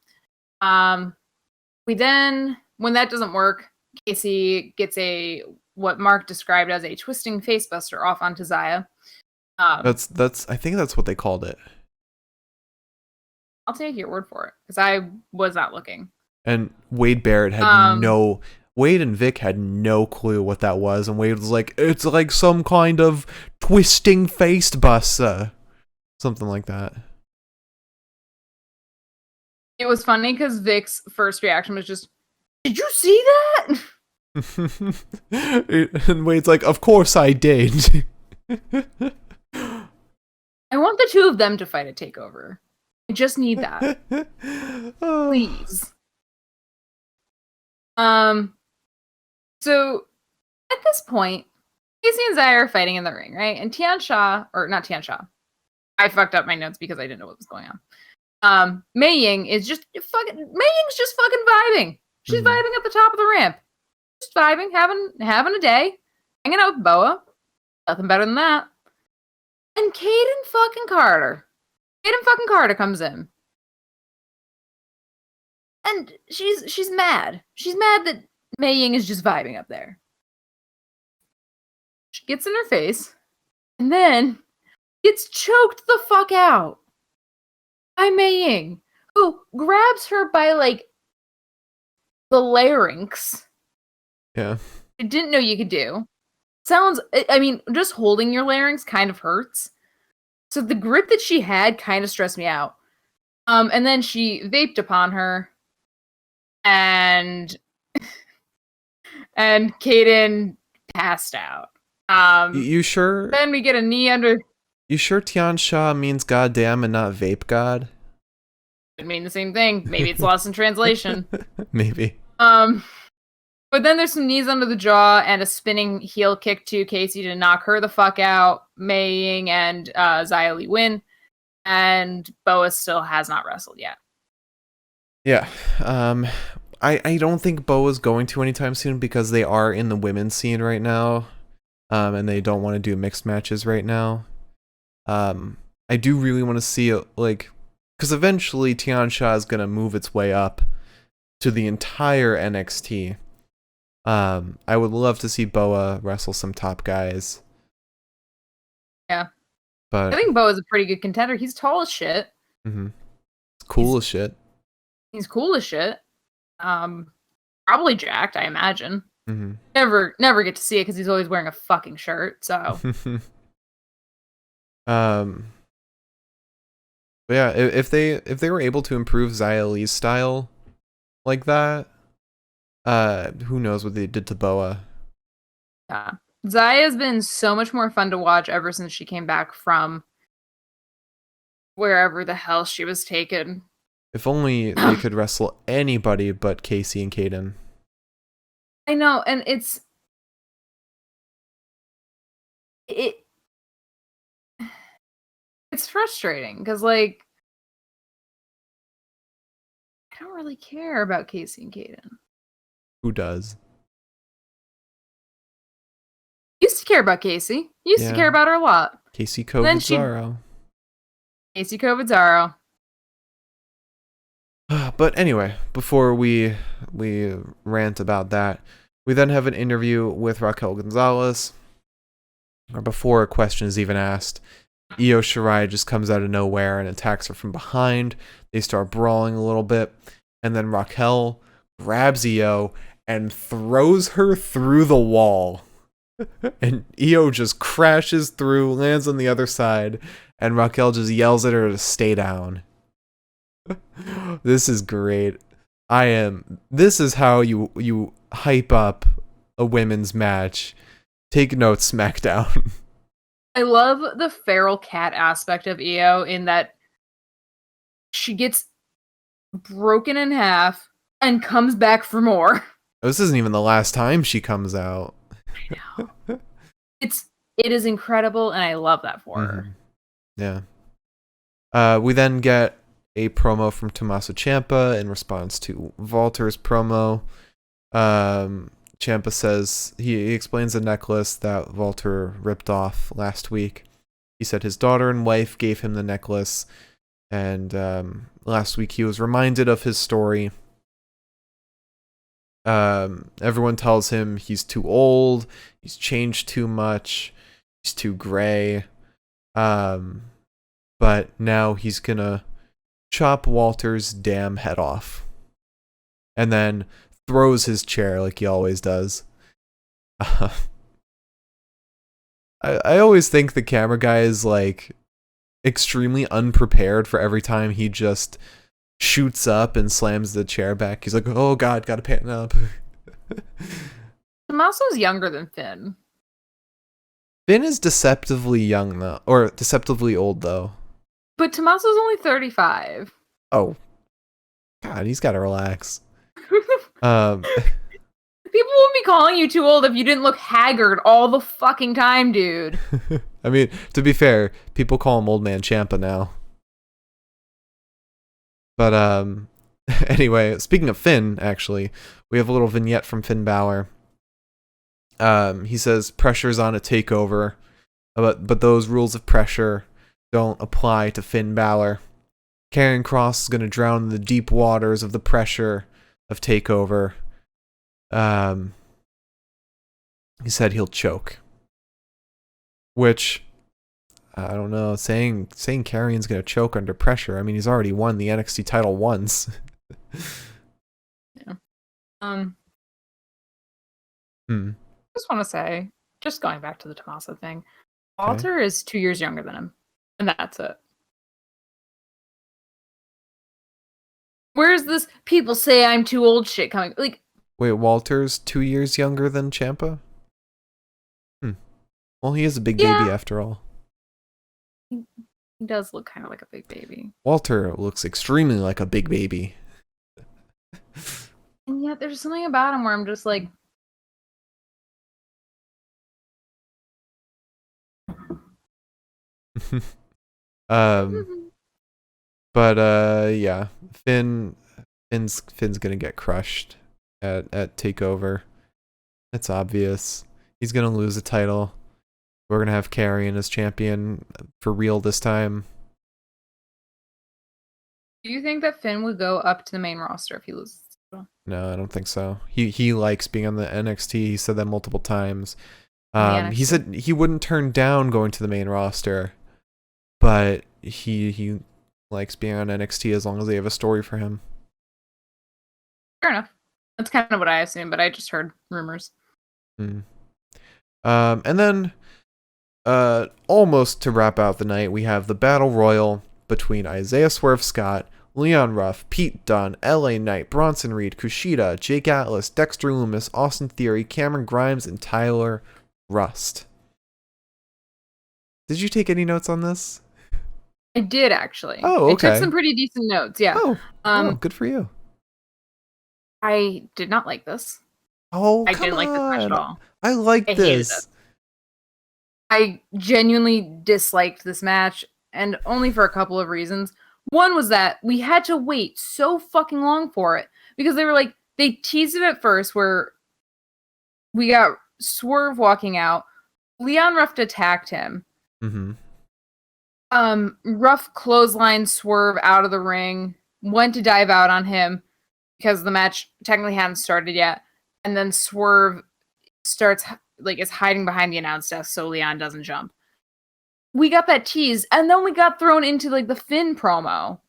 We then, when that doesn't work, Kacy gets what Mark described as a twisting facebuster off onto Zaya. That's I think that's what they called it. I'll take your word for it, because I was not looking. And Wade Barrett had Wade and Vic had no clue what that was, and Wade was like, it's like some kind of twisting face buster. Something like that. It was funny because Vic's first reaction was just, did you see that? And Wade's like, of course I did. I want the two of them to fight a takeover. I just need that. Please. So at this point, Kacy and Zaya are fighting in the ring, right? And not Tian Sha. I fucked up my notes because I didn't know what was going on. Mei Ying is just fucking vibing. She's vibing at the top of the ramp. Just vibing, having a day, hanging out with Boa. Nothing better than that. And Kaden fucking Carter comes in. And she's mad. She's mad that Mei Ying is just vibing up there. She gets in her face, and then gets choked the fuck out by Mei Ying, who grabs her by, like, the larynx. Yeah. I didn't know you could do. Just holding your larynx kind of hurts. So the grip that she had kind of stressed me out. And then she vaped upon her, and Kaden passed out. You sure? Then we get a knee under. You sure Tian Sha means goddamn and not vape god? Could mean the same thing. Maybe it's lost in translation. Maybe. But then there's some knees under the jaw and a spinning heel kick to Kacy to knock her the fuck out. Mei Ying and Xia Li win, and Boa still has not wrestled yet. Yeah. I don't think Boa's going to anytime soon because they are in the women's scene right now. And they don't want to do mixed matches right now. I do really want to see it, like, because eventually Tian Sha is going to move its way up to the entire NXT. I would love to see Boa wrestle some top guys. Yeah. But I think Boa's a pretty good contender. He's tall as shit. Mm-hmm. He's cool as shit. He's cool as shit. Probably jacked, I imagine. Mm-hmm. Never get to see it because he's always wearing a fucking shirt. So. But yeah, if they were able to improve Xia Li's style like that, who knows what they did to Boa. Yeah. Zaya's been so much more fun to watch ever since she came back from wherever the hell she was taken. If only they could wrestle anybody but Kacy and Kaden. I know, and it's frustrating because, like, I don't really care about Kacy and Kaden. Who does? Used to care about Kacy. Used to care about her a lot. Kacy Catanzaro. Kacy Catanzaro. But anyway, before we rant about that, we then have an interview with Raquel Gonzalez. Or before a question is even asked, Io Shirai just comes out of nowhere and attacks her from behind. They start brawling a little bit. And then Raquel grabs Io and throws her through the wall. And Io just crashes through, lands on the other side, and Raquel just yells at her to stay down. This is great. This is how you hype up a women's match. Take notes, SmackDown. I love the feral cat aspect of Io in that she gets broken in half and comes back for more. This isn't even the last time she comes out. I know. It is incredible, and I love that for her. Yeah. We then get a promo from Tommaso Champa in response to Walter's promo. Champa says he explains the necklace that Walter ripped off last week. He said his daughter and wife gave him the necklace, and last week he was reminded of his story. Everyone tells him he's too old, he's changed too much, he's too gray. But now he's gonna chop Walter's damn head off. And then throws his chair like he always does. I always think the camera guy is like extremely unprepared for every time he just shoots up and slams the chair back. He's like, oh god, gotta pan up. Tommaso's younger than Finn. Finn is deceptively young though, or deceptively old though. But Tommaso's only 35. Oh. God, he's gotta relax. People wouldn't be calling you too old if you didn't look haggard all the fucking time, dude. I mean, to be fair, people call him Old Man Champa now. But anyway, speaking of Finn, actually, we have a little vignette from Finn Balor. He says pressure's on a takeover, but those rules of pressure don't apply to Finn Balor. Karrion Kross is going to drown in the deep waters of the pressure of takeover. He said he'll choke. Which, I don't know, saying Karrion's going to choke under pressure. I mean, he's already won the NXT title once. Yeah. Just want to say, just going back to the Tommaso thing, Walter is 2 years younger than him, and that's it. Where's this people say I'm too old shit coming? Like, wait, Walter's 2 years younger than Champa? Well, he is a big baby after all. He does look kind of like a big baby. Walter looks extremely like a big baby. And yet there's something about him where I'm just like... Yeah. Finn's gonna get crushed at TakeOver. It's obvious. He's gonna lose the title. We're gonna have Karrion as champion for real this time. Do you think that Finn would go up to the main roster if he loses? No, I don't think so. He likes being on the NXT. He said that multiple times. He said he wouldn't turn down going to the main roster, but he likes being on NXT as long as they have a story for him. Fair enough. That's kind of what I assumed, but I just heard rumors. And then, almost to wrap out the night, we have the Battle Royal between Isaiah Swerve Scott, Leon Ruff, Pete Dunne, LA Knight, Bronson Reed, Kushida, Jake Atlas, Dexter Lumis, Austin Theory, Cameron Grimes, and Tyler Rust. Did you take any notes on this? I did, actually. Oh, okay. I took some pretty decent notes, yeah. Oh, good for you. I did not like this. Oh, I didn't like this match at all. I liked this. I genuinely disliked this match, and only for a couple of reasons. One was that we had to wait so fucking long for it, because they teased it at first where we got Swerve walking out, Leon Ruff attacked him. Mm-hmm. Ruff clotheslined Swerve out of the ring, went to dive out on him because the match technically hadn't started yet, and then Swerve is hiding behind the announce desk so Leon doesn't jump. we got that tease, and then we got thrown into like the Finn promo.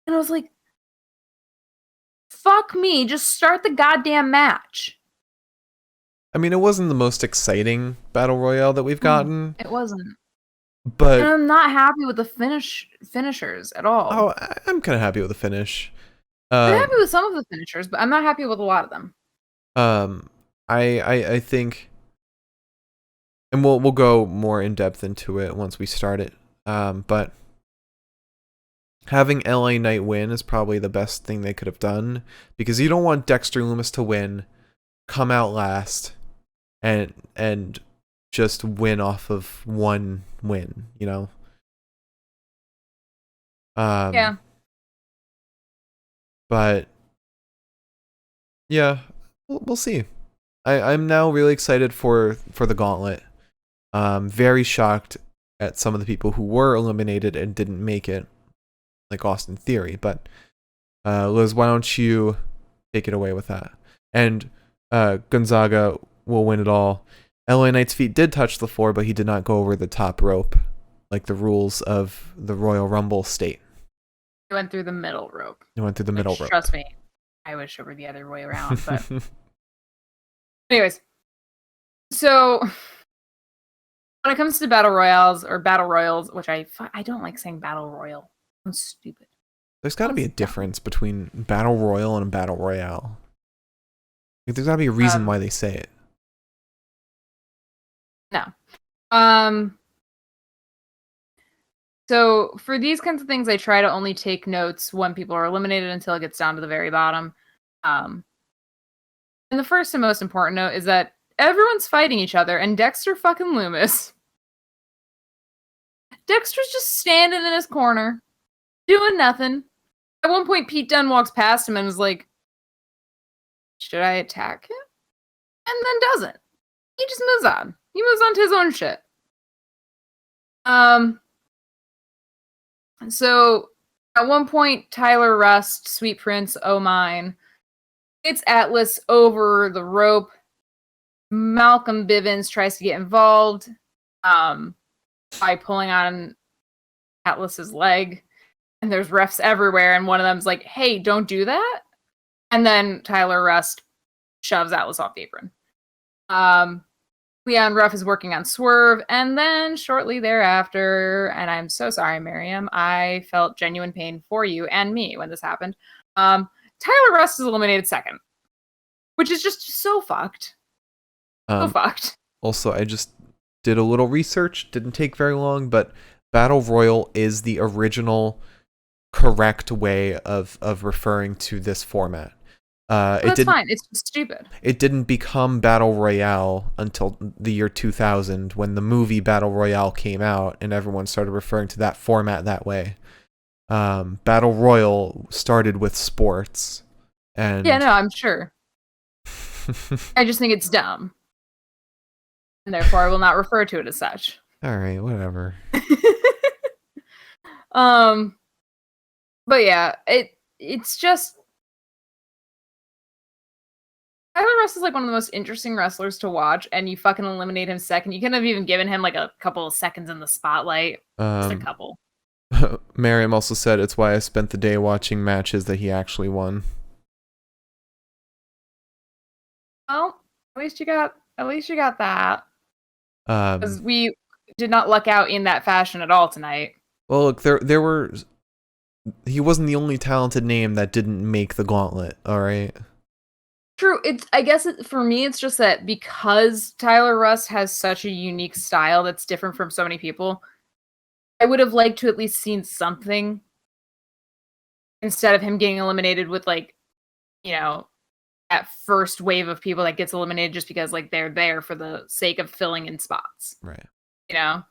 And I was like, fuck me, just start the goddamn match. I mean, it wasn't the most exciting battle royale that we've gotten. It wasn't. But and I'm not happy with the finishers at all. Oh, I'm kind of happy with the finish. I'm happy with some of the finishers, but I'm not happy with a lot of them. I think, and we'll go more in depth into it once we start it. But having LA Knight win is probably the best thing they could have done, because you don't want Dexter Lumis to win, come out last, and just win off of one win, you know? Yeah. But yeah, we'll see. I'm now really excited for the Gauntlet. Very shocked at some of the people who were eliminated and didn't make it, like Austin Theory. But Liz, why don't you take it away with that? And Gonzaga will win it all. LA Knight's feet did touch the floor, but he did not go over the top rope, like the rules of the Royal Rumble state. He went through the middle rope. He went through the middle rope. Trust me, I wish it were the other way around. But anyways, so when it comes to battle royals, which I don't like saying battle royal. I'm stupid. There's got to be a difference between battle royal and a battle royale. Like, there's got to be a reason why they say it. No. So for these kinds of things, I try to only take notes when people are eliminated until it gets down to the very bottom. And the first and most important note is that everyone's fighting each other, and Dexter fucking Lumis. Dexter's just standing in his corner, doing nothing. At one point, Pete Dunne walks past him and is like, should I attack him? And then doesn't. He just moves on. He moves on to his own shit. So at one point, Tyler Rust, Sweet Prince, Oh Mine, hits Atlas over the rope. Malcolm Bivens tries to get involved by pulling on Atlas's leg. And there's refs everywhere, and one of them's like, hey, don't do that. And then Tyler Rust shoves Atlas off the apron. Leon Ruff is working on Swerve, and then shortly thereafter, and I'm so sorry, Miriam, I felt genuine pain for you and me when this happened. Tyler Rust is eliminated second, which is just so fucked. So fucked. Also, I just did a little research, didn't take very long, but Battle Royal is the original correct way of referring to this format. That's fine. It's stupid. It didn't become Battle Royale until the year 2000, when the movie Battle Royale came out and everyone started referring to that format that way. Battle Royal started with sports. And yeah, no, I'm sure. I just think it's dumb. And therefore I will not refer to it as such. Alright, whatever. But yeah, it's just Tyler Rust is like one of the most interesting wrestlers to watch, and you fucking eliminate him second. You couldn't have even given him like a couple of seconds in the spotlight. Just a couple. Miriam also said it's why I spent the day watching matches that he actually won. Well, at least you got that. Because we did not luck out in that fashion at all tonight. Well, look, there were. He wasn't the only talented name that didn't make the Gauntlet. All right. True. I guess for me, it's just that because Tyler Rust has such a unique style that's different from so many people, I would have liked to at least seen something instead of him getting eliminated with, like, you know, that first wave of people that gets eliminated just because, like, they're there for the sake of filling in spots. Right. You know?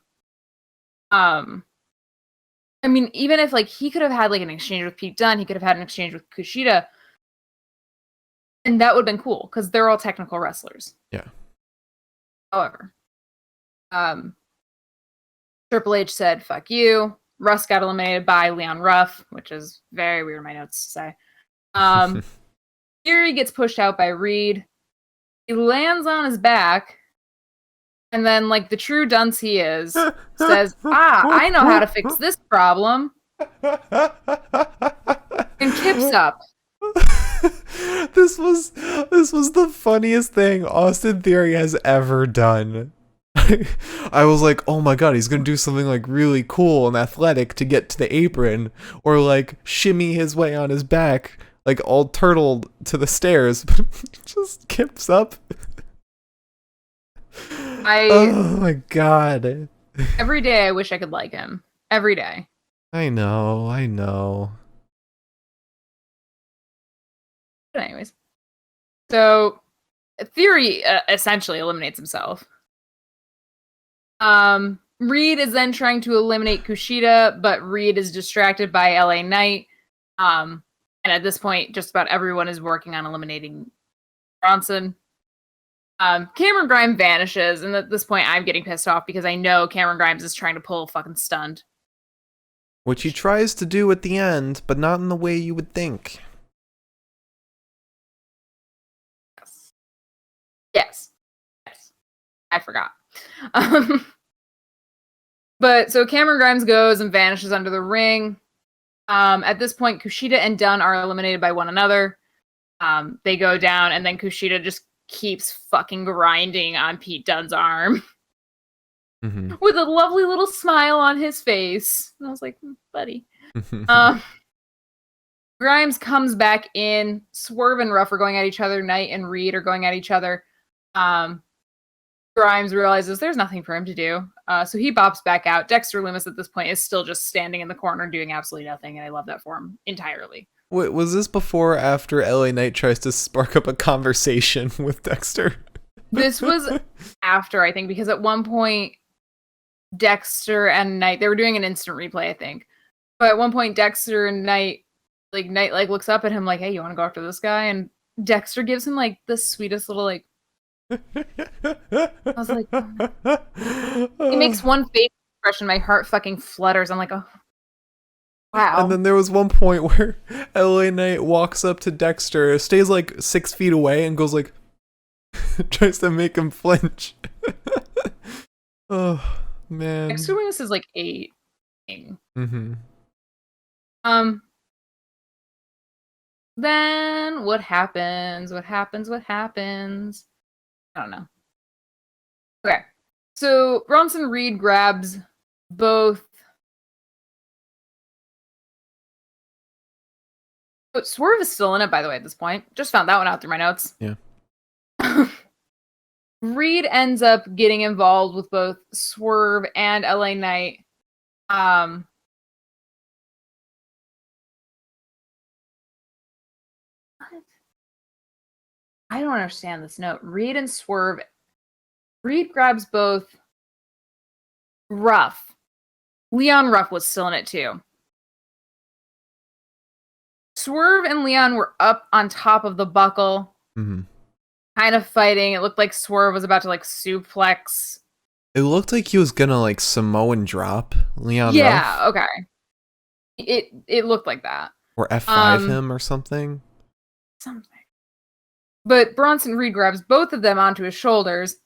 I mean, even if, like, he could have had, like, an exchange with Pete Dunne, he could have had an exchange with Kushida, and that would have been cool, because they're all technical wrestlers. Yeah. However, Triple H said, fuck you. Russ got eliminated by Leon Ruff, which is very weird in my notes to say. Fury gets pushed out by Reed. He lands on his back, And then, like the true dunce he is, says, I know how to fix this problem. And Kip's up. This was the funniest thing Austin Theory has ever done. I was like, oh my god, he's gonna do something like really cool and athletic to get to the apron, or like shimmy his way on his back, like all turtled to the stairs, but just Kips up. Oh my god. Every day I wish I could like him. Every day. I know. But anyways. So, Theory essentially eliminates himself. Reed is then trying to eliminate Kushida, but Reed is distracted by LA Knight. And at this point, just about everyone is working on eliminating Bronson. Cameron Grimes vanishes, and at this point, I'm getting pissed off because I know Cameron Grimes is trying to pull a fucking stunt. Which he tries to do at the end, but not in the way you would think. Yes. I forgot. But so Cameron Grimes goes and vanishes under the ring. At this point, Kushida and Dunn are eliminated by one another. They go down, and then Kushida just keeps fucking grinding on Pete Dunne's arm. Mm-hmm. With a lovely little smile on his face. And I was like, buddy. Grimes comes back in. Swerve and Ruff are going at each other. Knight and Reed are going at each other. Grimes realizes there's nothing for him to do. So he bops back out. Dexter Lumis at this point is still just standing in the corner doing absolutely nothing. And I love that for him entirely. Wait, was this before or after LA Knight tries to spark up a conversation with Dexter? This was after, I think, because at one point, Dexter and Knight, they were doing an instant replay, I think. But at one point, Dexter and Knight looks up at him like, hey, you want to go after this guy? And Dexter gives him like the sweetest little like. I was like, oh. He makes one face expression, my heart fucking flutters. I'm like, oh. Wow. And then there was one point where LA Knight walks up to Dexter, stays like 6 feet away, and goes like, tries to make him flinch. Oh, man. Dexter Lumis is like 8. Mm-hmm. Then what happens? I don't know. Okay. So Bronson Reed grabs both. But Swerve is still in it, by the way, at this point. Just found that one out through my notes. Yeah. Reed ends up getting involved with both Swerve and LA Knight. I don't understand this note. Reed and Swerve. Reed grabs both Ruff. Leon Ruff was still in it too. Swerve and Leon were up on top of the buckle. Mm-hmm. Kind of fighting. It looked like Swerve was about to like suplex. It looked like he was gonna like Samoan drop Leon Yeah, Ruff. okay. It looked like that. Or F5 him or something. Something. But Bronson Reed grabs both of them onto his shoulders.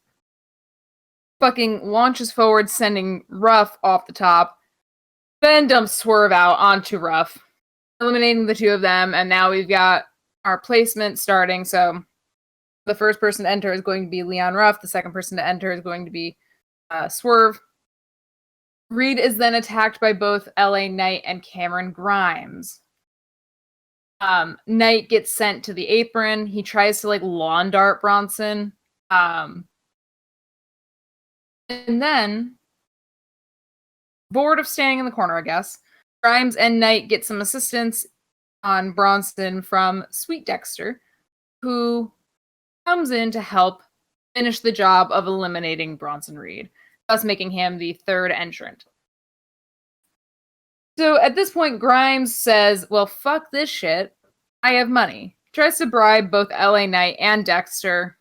Fucking launches forward, sending Ruff off the top. Then dumps Swerve out onto Ruff, eliminating the two of them. And now we've got our placement starting. So the first person to enter is going to be Leon Ruff. The second person to enter is going to be Swerve. Reed is then attacked by both LA Knight and Cameron Grimes. Knight gets sent to the apron. He tries to like lawn dart Bronson. And then, bored of standing in the corner, I guess, Grimes and Knight get some assistance on Bronson from Sweet Dexter, who comes in to help finish the job of eliminating Bronson Reed, thus making him the third entrant. So at this point, Grimes says, well, fuck this shit. I have money. Tries to bribe both LA Knight and Dexter.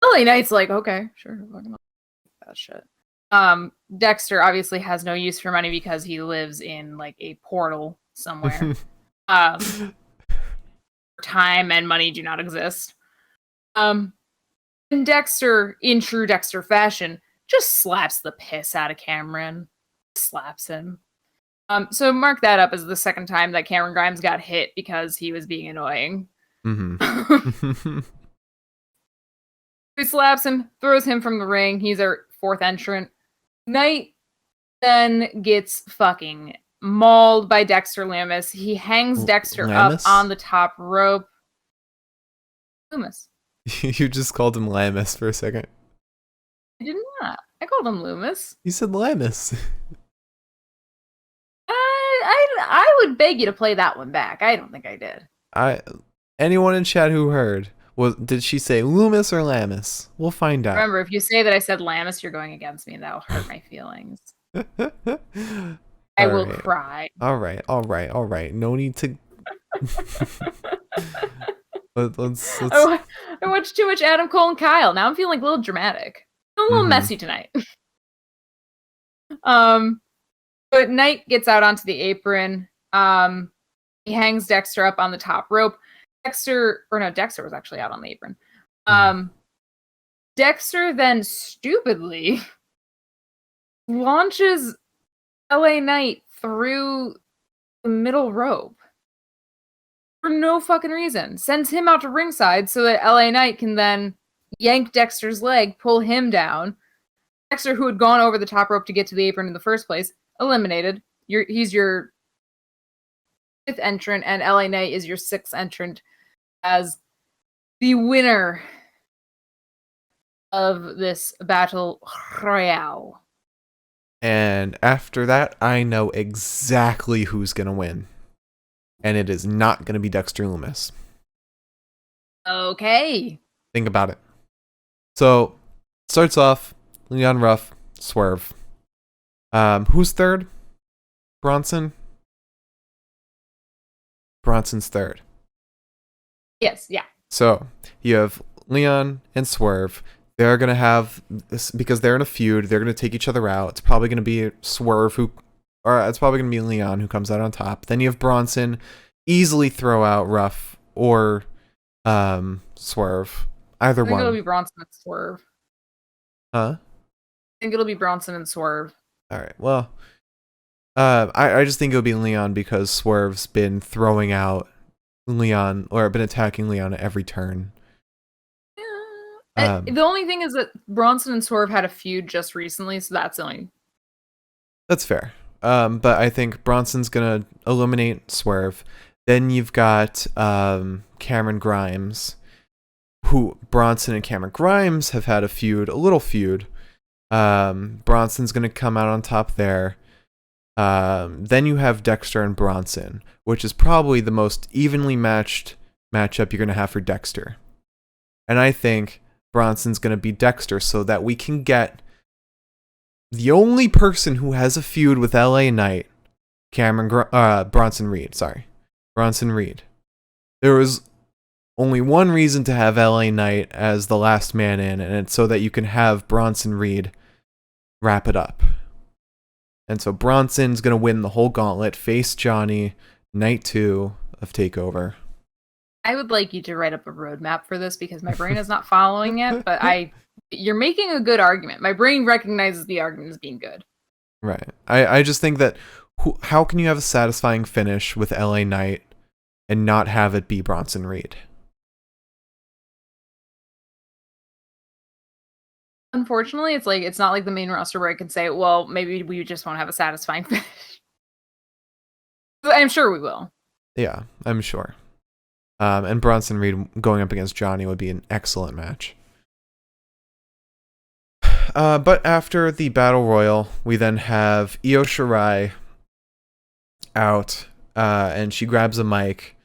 LA Knight's like, okay, sure. That shit. Dexter obviously has no use for money because he lives in like a portal somewhere. Time and money do not exist. And Dexter, in true Dexter fashion, just slaps the piss out of Cameron. Slaps him. So mark that up as the second time that Cameron Grimes got hit because he was being annoying. Mm-hmm. He slaps him, throws him from the ring. He's our fourth entrant. Knight then gets fucking mauled by Dexter Lumis. He hangs Dexter up on the top rope. Lumis. You just called him Lamis for a second. I did not. I called him Lumis. You said Lamis. I would beg you to play that one back. I don't think I did. Anyone in chat who heard, did she say Loomis or Lamis? We'll find out. Remember, if you say that I said Lamis, you're going against me, and that'll hurt my feelings. I will cry. All right. No need to. let's. I watched too much Adam Cole and Kyle. Now I'm feeling a little dramatic. I'm a little messy tonight. But Knight gets out onto the apron. He hangs Dexter up on the top rope. Dexter was actually out on the apron. Dexter then stupidly launches LA Knight through the middle rope for no fucking reason. Sends him out to ringside so that LA Knight can then yank Dexter's leg, pull him down. Dexter, who had gone over the top rope to get to the apron in the first place, eliminated. He's your fifth entrant, and LA Knight is your sixth entrant as the winner of this battle royale. And after that, I know exactly who's going to win. And it is not going to be Dexter Lumis. Okay. Think about it. So, starts off, Leon Ruff, Swerve. Who's third? Bronson? Bronson's third. Yes, yeah. So, you have Leon and Swerve. They're going to have this, because they're in a feud, they're going to take each other out. It's probably going to be Swerve it's probably going to be Leon who comes out on top. Then you have Bronson easily throw out Ruff or Swerve. Either one. I think it'll be Bronson and Swerve. Huh? I think it'll be Bronson and Swerve. All right. Well, I just think it'll be Leon because Swerve's been throwing out Leon or been attacking Leon at every turn. The only thing is that Bronson and Swerve had a feud just recently, so that's only. That's fair. But I think Bronson's gonna eliminate Swerve. Then you've got Cameron Grimes, who Bronson and Cameron Grimes have had a little feud. Bronson's gonna come out on top there. Then you have Dexter and Bronson, which is probably the most evenly matched matchup you're gonna have for Dexter. And I think Bronson's gonna beat Dexter so that we can get the only person who has a feud with LA Knight, Bronson Reed. Bronson Reed. There was only one reason to have LA Knight as the last man in, and it's so that you can have Bronson Reed wrap it up. And so Bronson's going to win the whole gauntlet, face Johnny, night 2 of TakeOver. I would like you to write up a roadmap for this because my brain is not following it, but you're making a good argument. My brain recognizes the argument as being good. Right. I just think that how can you have a satisfying finish with LA Knight and not have it be Bronson Reed? Unfortunately, it's not like the main roster where I can say, well, maybe we just won't have a satisfying finish. But I'm sure we will. Yeah, I'm sure. And Bronson Reed going up against Johnny would be an excellent match. But after the Battle Royal, we then have Io Shirai out, and she grabs a mic.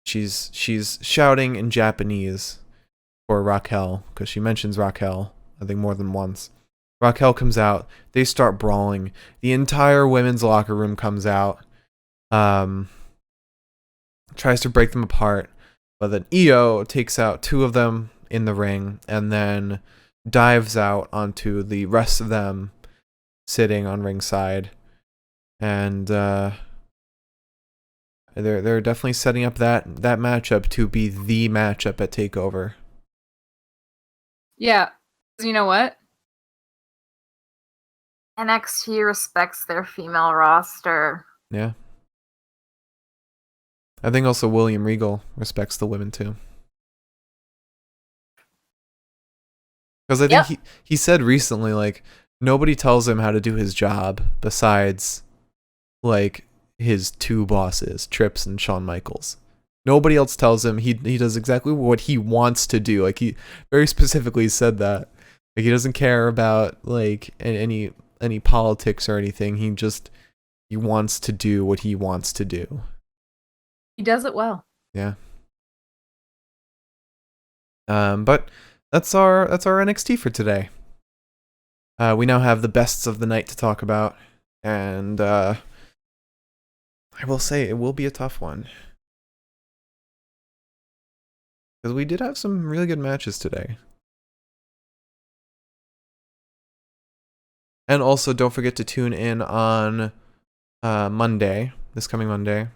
She's shouting in Japanese for Raquel, because she mentions Raquel, I think more than once. Raquel comes out. They start brawling. The entire women's locker room comes out. Tries to break them apart. But then Io takes out 2 of them in the ring and then dives out onto the rest of them sitting on ringside. And they're definitely setting up that matchup to be the matchup at TakeOver. Yeah. You know what? NXT respects their female roster. Yeah. I think also William Regal respects the women too. Because I think he said recently, like, nobody tells him how to do his job besides, like, his two bosses, Trips and Shawn Michaels. Nobody else tells him. He does exactly what he wants to do. Like, he very specifically said that. Like, he doesn't care about, like, any politics or anything. He wants to do what he wants to do. He does it well. Yeah. But that's our NXT for today. We now have the bests of the night to talk about, and I will say it will be a tough one because we did have some really good matches today. And also, don't forget to tune in on Monday, this coming Monday,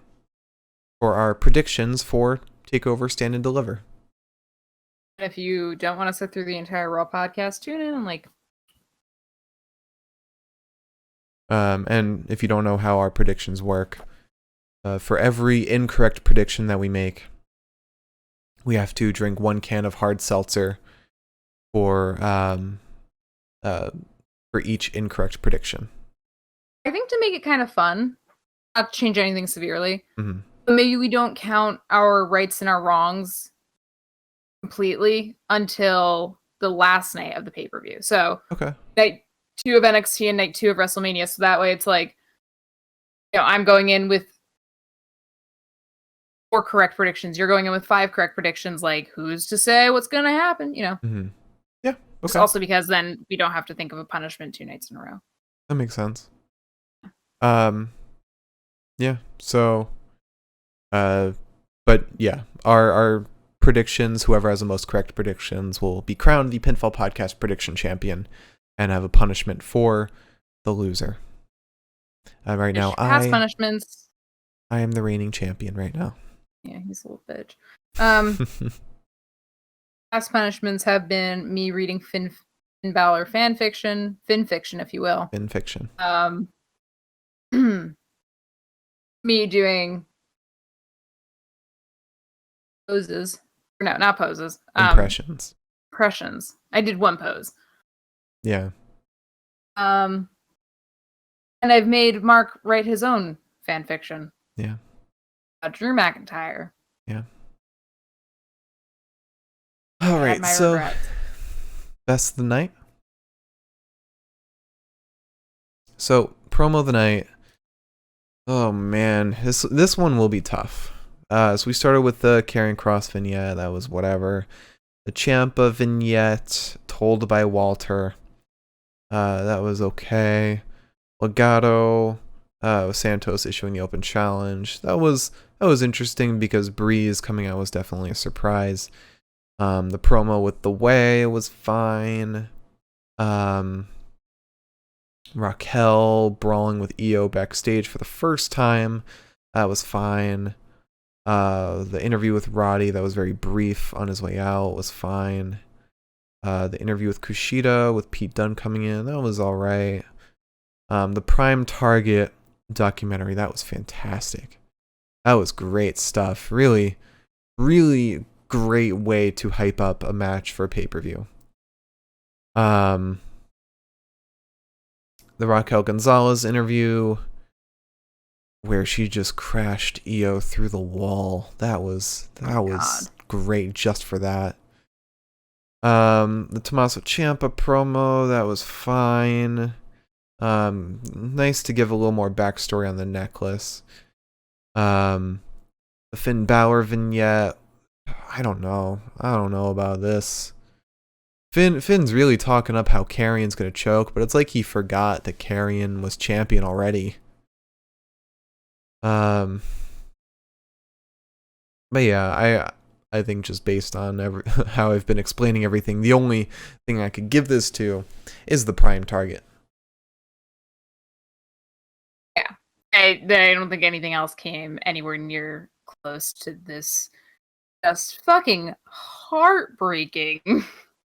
for our predictions for TakeOver Stand and Deliver. If you don't want to sit through the entire Raw podcast, tune in and and if you don't know how our predictions work, for every incorrect prediction that we make, we have to drink 1 can of hard seltzer for each incorrect prediction. I think to make it kind of fun, not to change anything severely, Mm-hmm. but maybe we don't count our rights and our wrongs completely until the last night of the pay-per-view. So Okay. night 2 of NXT and night 2 of WrestleMania. So that way it's like, I'm going in with 4 correct predictions. You're going in with 5 correct predictions. Like, who's to say what's going to happen? Mm-hmm. Yeah. Okay. Just also because then we don't have to think of a punishment 2 nights in a row. That makes sense. Yeah. So, but yeah, our predictions, whoever has the most correct predictions will be crowned the Pinfall Podcast prediction champion and have a punishment for the loser. Right now, past punishments. I am the reigning champion right now. Yeah, he's a little bitch. Past punishments have been me reading Finn Balor fan fiction, if you will. Finn fiction. Me doing poses. No, not poses. Impressions. Impressions. I did 1 pose. Yeah. And I've made Mark write his own fan fiction. Yeah. Drew McIntyre. Yeah. All right, so regrets. Best of the night. So promo of the night. Oh man, this one will be tough. So we started with the Karrion Kross vignette. That was whatever. The Ciampa vignette told by Walter. That was okay. Legado. Santos issuing the open challenge. That was interesting because Breeze coming out was definitely a surprise. The promo with The Way was fine. Raquel brawling with Io backstage for the first time. That was fine. The interview with Roddy, that was very brief on his way out, was fine. The interview with Kushida with Pete Dunne coming in, that was alright. The Prime Target documentary, that was fantastic. That was great stuff. Really, really great way to hype up a match for a pay-per-view. The Raquel Gonzalez interview where she just crashed Io through the wall. That was great just for that. The Tommaso Champa promo, that was fine. Nice to give a little more backstory on the necklace. The Finn Balor vignette, I don't know about this. Finn's really talking up how Karrion's gonna choke, but it's like he forgot that Karrion was champion already. But yeah, I think just based on how I've been explaining everything, the only thing I could give this to is the Prime Target. Yeah, I don't think anything else came anywhere near close to this. Just fucking heartbreaking.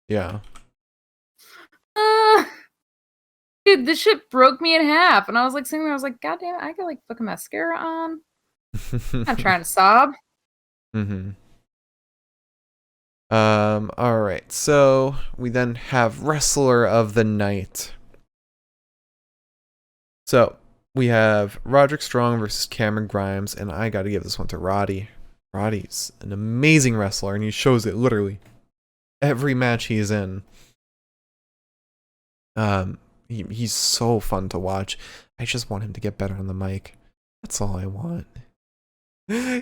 Yeah. dude, this shit broke me in half. And I was like sitting there, I was like, God damn it, I got like fucking mascara on. I'm trying to sob. Mm-hmm. All right. So we then have Wrestler of the Night. So we have Roderick Strong versus Cameron Grimes, and I got to give this one to Roddy. Roddy's an amazing wrestler, and he shows it literally every match he's in. He's so fun to watch. I just want him to get better on the mic. That's all I want.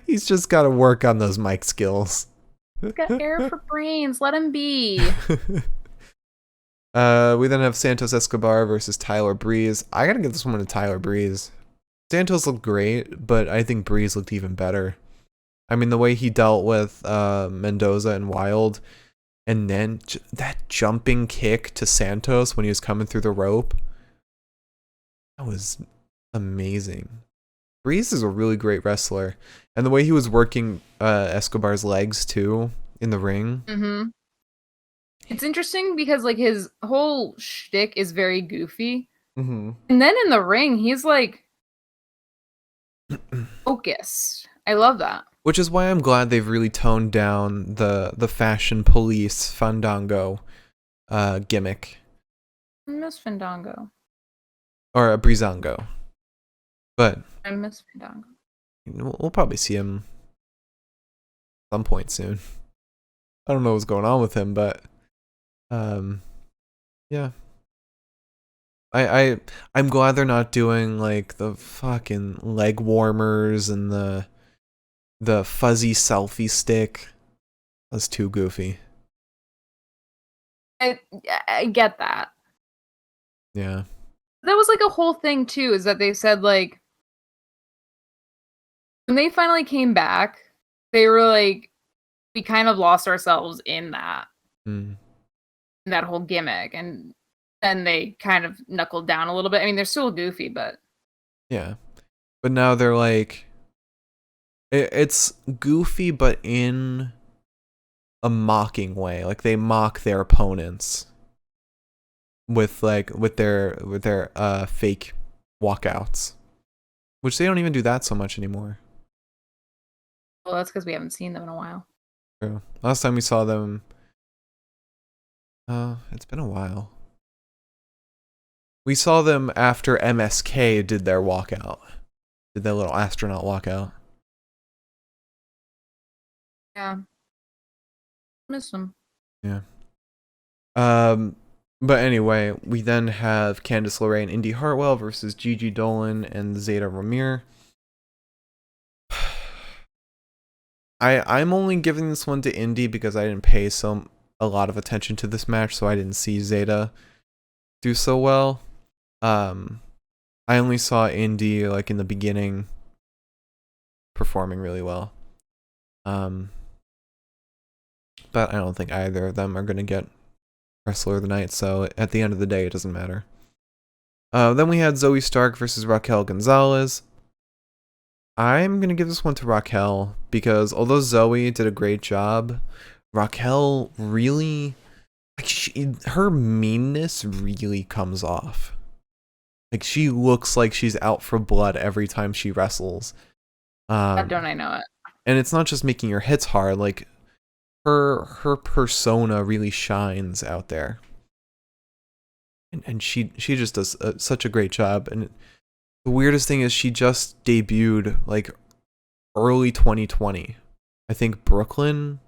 He's just got to work on those mic skills. He's got air for brains. Let him be. We then have Santos Escobar versus Tyler Breeze. I gotta give this one to Tyler Breeze. Santos looked great, but I think Breeze looked even better. I mean, the way he dealt with Mendoza and Wild, and then that jumping kick to Santos when he was coming through the rope, that was amazing. Breeze is a really great wrestler, and the way he was working Escobar's legs too in the ring. Mm-hmm. It's interesting because like his whole shtick is very goofy, and then in the ring he's like focused. I love that. Which is why I'm glad they've really toned down the fashion police Fandango gimmick. I miss Fandango. Or a Breezango. But I miss Fandango. We'll probably see him some point soon. I don't know what's going on with him, but yeah. I'm glad they're not doing like the fucking leg warmers and the fuzzy selfie stick. That's too goofy. I get that. Yeah. That was like a whole thing too, is that they said like when they finally came back, they were like, we kind of lost ourselves in that. That whole gimmick, and then they kind of knuckled down a little bit. I mean, they're still goofy, but yeah. But now they're like, it's goofy, but in a mocking way. Like they mock their opponents with their fake walkouts, which they don't even do that so much anymore. Well, that's because we haven't seen them in a while. True. Last time we saw them, it's been a while. We saw them after MSK did their walkout. Did their little astronaut walkout. Yeah. Miss them. Yeah. But anyway, we then have Candace, Lorraine, Indy, Hartwell versus Gigi, Dolan, and Zeta, Romier. I'm only giving this one to Indy because I didn't pay a lot of attention to this match, so I didn't see Zeta do so well. I only saw Indy like in the beginning performing really well. But I don't think either of them are gonna get Wrestler of the Night, so at the end of the day it doesn't matter. Then we had Zoe Stark versus Raquel Gonzalez. I'm gonna give this one to Raquel because although Zoe did a great job, Raquel really, like, her meanness really comes off. Like, she looks like she's out for blood every time she wrestles. Don't I know it? And it's not just making her hits hard. Like, her persona really shines out there. And she just does such a great job. And the weirdest thing is she just debuted like early 2020. I think Brooklyn,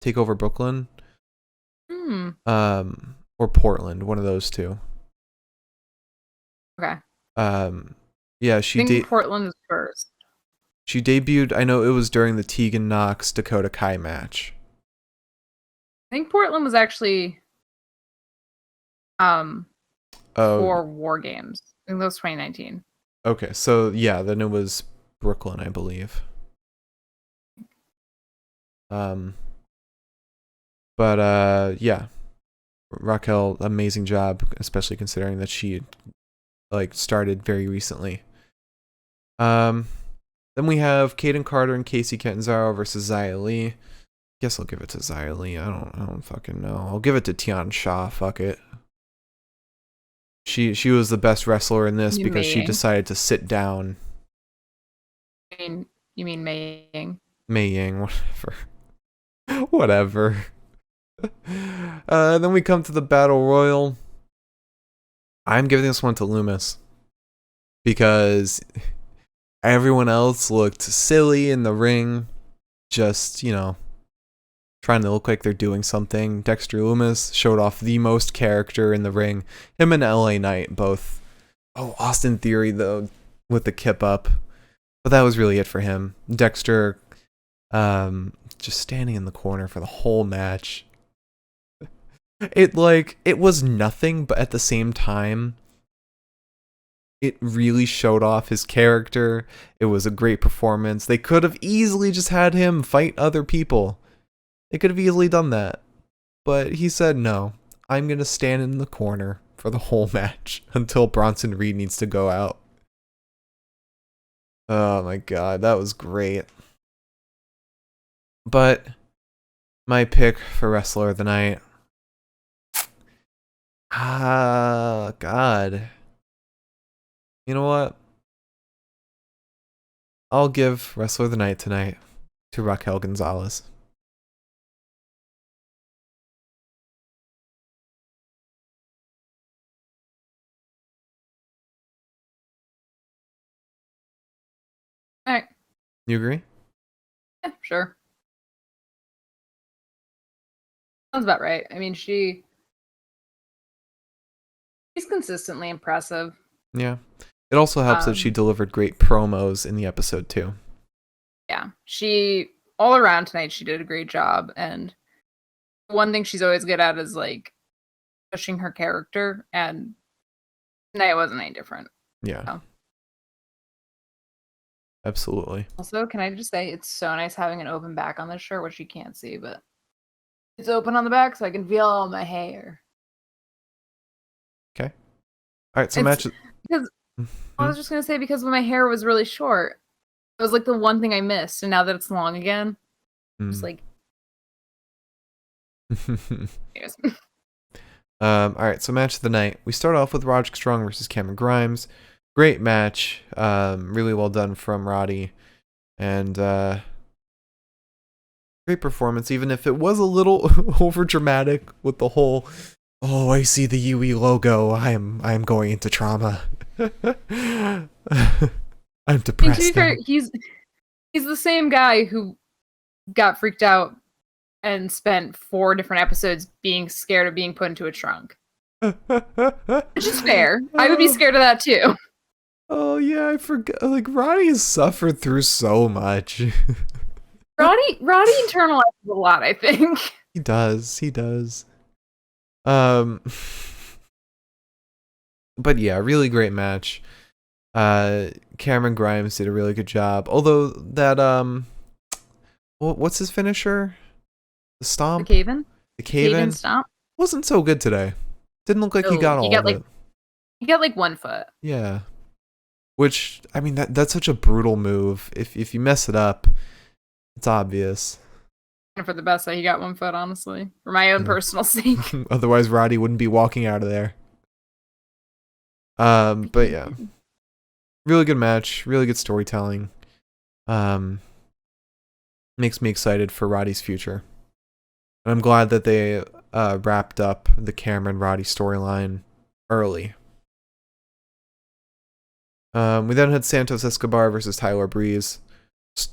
TakeOver Brooklyn, or Portland, one of those two. Okay. Yeah, I think Portland is first. She debuted. I know it was during the Tegan Knox Dakota Kai match. I think Portland was actually for War Games. I think that was 2019. Okay, so yeah, then it was Brooklyn, I believe. But yeah, Raquel, amazing job, especially considering that she like started very recently. Then we have Kayden Carter and Kacy Catanzaro versus Xia Li. Guess I'll give it to Xia Li. I don't fucking know. I'll give it to Tian Sha. Fuck it. She was the best wrestler in this You because she Maying. decided to sit down. You mean Maying? Mei Ying, whatever. Whatever. Then we come to the Battle Royal. I'm giving this one to Loomis. Because everyone else looked silly in the ring. Just, trying to look like they're doing something. Dexter Loomis showed off the most character in the ring. Him and LA Knight both. Oh, Austin Theory, though, with the kip up. But that was really it for him. Dexter, just standing in the corner for the whole match. It was nothing, but at the same time, it really showed off his character. It was a great performance. They could have easily just had him fight other people. They could have easily done that. But he said, no, I'm going to stand in the corner for the whole match until Bronson Reed needs to go out. Oh my god, that was great. But my pick for Wrestler of the Night. God. You know what? I'll give Wrestler of the Night tonight to Raquel Gonzalez. All right. You agree? Yeah, sure. Sounds about right. I mean, she's consistently impressive. Yeah. It also helps that she delivered great promos in the episode too. Yeah. She all around tonight she did a great job, and one thing she's always good at is like pushing her character, and tonight wasn't any different. Yeah. So. Absolutely. Also, can I just say it's so nice having an open back on this shirt, which you can't see, but it's open on the back so I can feel all my hair. Okay. All right, so match. Because I was just gonna say, because when my hair was really short, it was like the one thing I missed, and now that it's long again, just like. All right, so match of the night. We start off with Roderick Strong versus Cameron Grimes. Great match. Really well done from Roddy, and great performance. Even if it was a little over dramatic with the whole, oh, I see the UE logo. I am going into trauma. I'm depressed. To be fair, he's the same guy who got freaked out and spent 4 different episodes being scared of being put into a trunk. Which is fair. I would be scared of that too. Oh yeah, I forgot. Like, Roddy has suffered through so much. Roddy internalizes a lot, I think. He does. But yeah, really great match. Cameron Grimes did a really good job. Although that what's his finisher? The stomp? The Kayden? The Kayden stomp? Wasn't so good today. Didn't look like he got all of it. He got like 1 foot. Yeah. Which, I mean, that's such a brutal move. If you mess it up, it's obvious. For the best that he got 1 foot, honestly. For my own personal sake. Otherwise, Roddy wouldn't be walking out of there. But yeah. Really good match. Really good storytelling. Makes me excited for Roddy's future. And I'm glad that they wrapped up the Cameron Roddy storyline early. We then had Santos Escobar versus Tyler Breeze.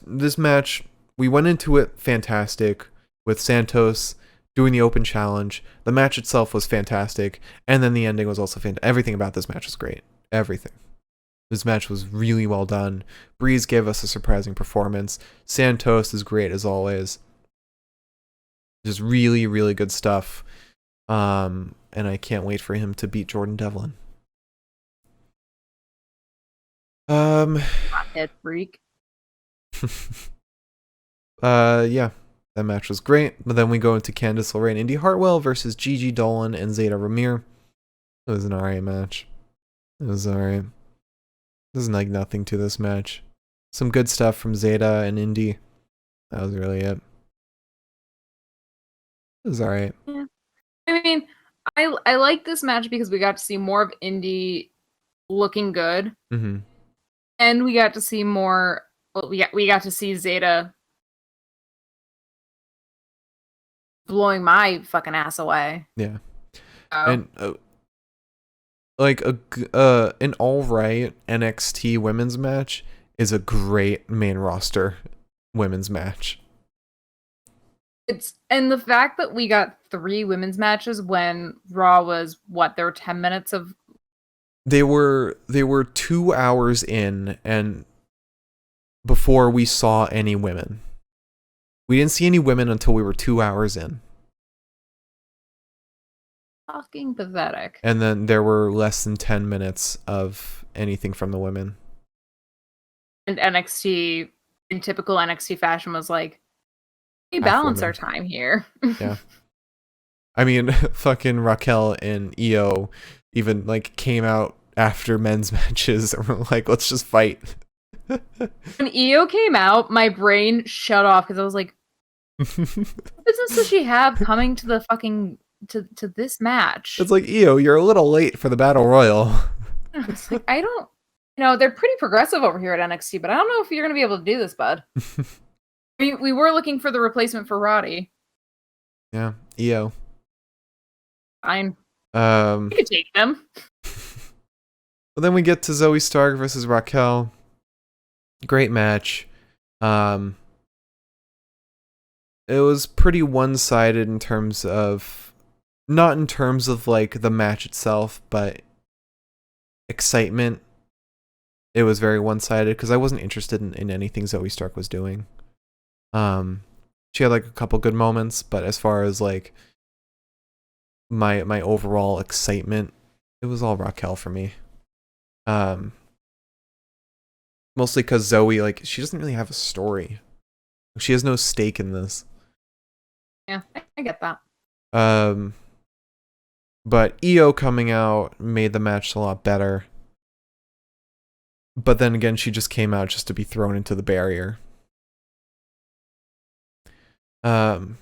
This match, we went into it fantastic with Santos doing the open challenge. The match itself was fantastic, and then the ending was also fantastic. Everything about this match was great. Everything. This match was really well done. Breeze gave us a surprising performance. Santos is great as always. Just really, really good stuff. And I can't wait for him to beat Jordan Devlin. Head freak. Yeah, that match was great. But then we go into Candace, Lorraine, Indy, Hartwell versus Gigi, Dolan, and Zeta Romier. It was an alright match. It was alright. There's like nothing to this match. Some good stuff from Zeta and Indy. That was really it. It was alright. Yeah. I mean, I like this match because we got to see more of Indy looking good, and we got to see more. Well, we got to see Zeta blowing my fucking ass away. Yeah, So. and like an all right NXT women's match is a great main roster women's match. And the fact that we got 3 women's matches when Raw was there were 10 minutes of. They were 2 hours in, and before we saw any women. We didn't see any women until we were 2 hours in. Fucking pathetic. And then there were less than 10 minutes of anything from the women. And NXT, in typical NXT fashion, was like, we balance our time here. Yeah. I mean, fucking Raquel and Io even like came out after men's matches and were like, let's just fight. When Io came out, my brain shut off because I was like, what business does she have coming to the fucking to this match? It's like, Io, you're a little late for the Battle Royal. It's like, I don't, they're pretty progressive over here at NXT, but I don't know if you're going to be able to do this, bud. We were looking for the replacement for Roddy. Yeah, Io. Fine. You could take them. But then we get to Zoe Stark versus Raquel. Great match. It was pretty one-sided in terms of, not in terms of like the match itself, but excitement. It was very one-sided because I wasn't interested in anything Zoe Stark was doing. She had like a couple good moments, but as far as like my overall excitement, it was all Raquel for me. Mostly because Zoe, like, she doesn't really have a story. She has no stake in this. Yeah, I get that. But Io coming out made the match a lot better. But then again, she just came out just to be thrown into the barrier. Then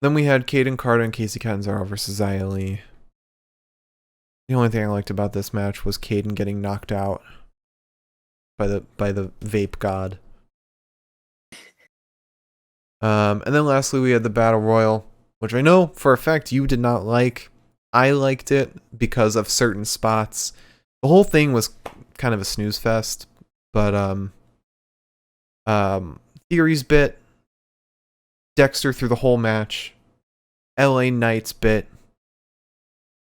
we had Kayden Carter and Kacy Catanzaro versus Xia Li. The only thing I liked about this match was Kayden getting knocked out by the vape god. And then lastly we had the Battle Royal, which I know for a fact you did not like. I liked it because of certain spots. The whole thing was kind of a snooze fest, but Theory's bit, Dexter through the whole match, LA Knight's bit,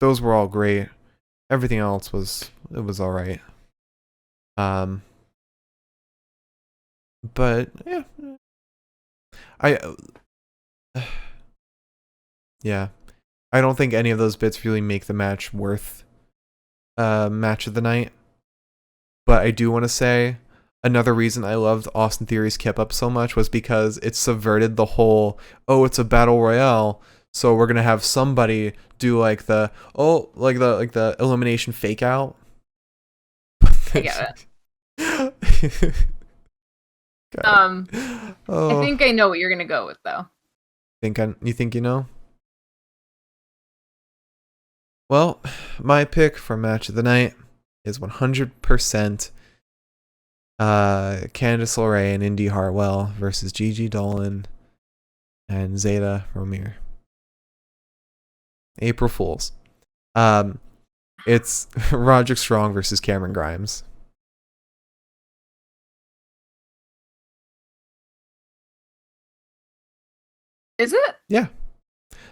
those were all great. Everything else was alright. But yeah, I don't think any of those bits really make the match worth match of the night. But I do want to say another reason I loved Austin Theory's Kip Up so much was because it subverted the whole, oh, it's a battle royale, so we're gonna have somebody do like the elimination fake out. I get it. I think I know what you're gonna go with though. You think you know? Well, my pick for match of the night is 100% Candace LeRae and Indy Hartwell versus Gigi, Dolin, and Zeta, Romier. April Fools. It's Roderick Strong versus Cameron Grimes. Is it? Yeah.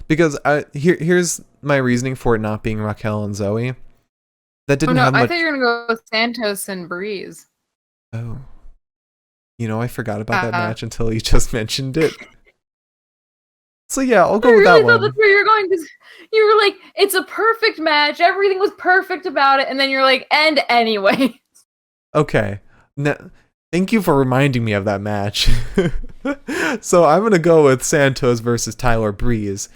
Because here's my reasoning for it not being Raquel and Zoe. That didn't have much. I thought you were gonna go with Santos and Breeze. Oh. I forgot about that match until you just mentioned it. So yeah, I'll go with that one. I really thought that's where you were going, because you were like, it's a perfect match, everything was perfect about it, and then you're like, and anyway. Okay. Thank you for reminding me of that match. So I'm going to go with Santos versus Tyler Breeze.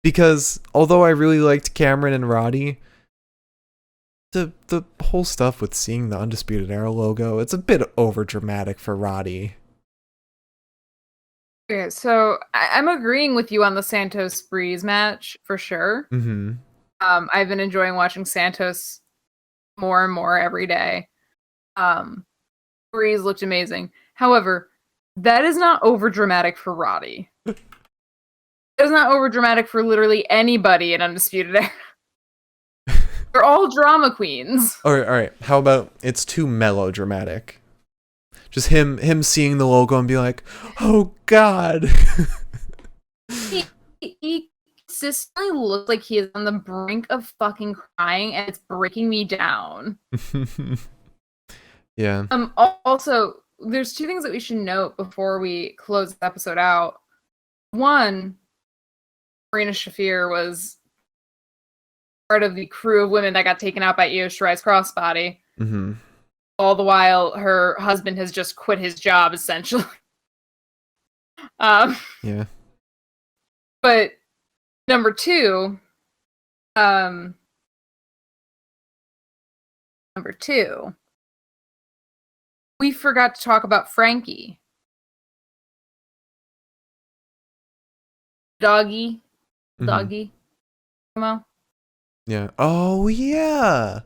Because although I really liked Cameron and Roddy, the whole stuff with seeing the Undisputed Era logo, it's a bit over dramatic for Roddy. Okay, so I'm agreeing with you on the Santos Breeze match for sure. Mm-hmm. I've been enjoying watching Santos more and more every day. Breeze looked amazing. However, that is not over dramatic for Roddy. That is not over dramatic for literally anybody in Undisputed Era. They're all drama queens. All right. How about it's too melodramatic? Just him seeing the logo and be like, "Oh God." He consistently looks like he is on the brink of fucking crying, and it's breaking me down. Yeah. Also, there's two things that we should note before we close the episode out. One, Marina Shafir was part of the crew of women that got taken out by Io Shirai's crossbody. Mm-hmm. All the while, her husband has just quit his job, essentially. Yeah. But number two, we forgot to talk about Frankie. Doggy. Come on. Yeah. Oh yeah.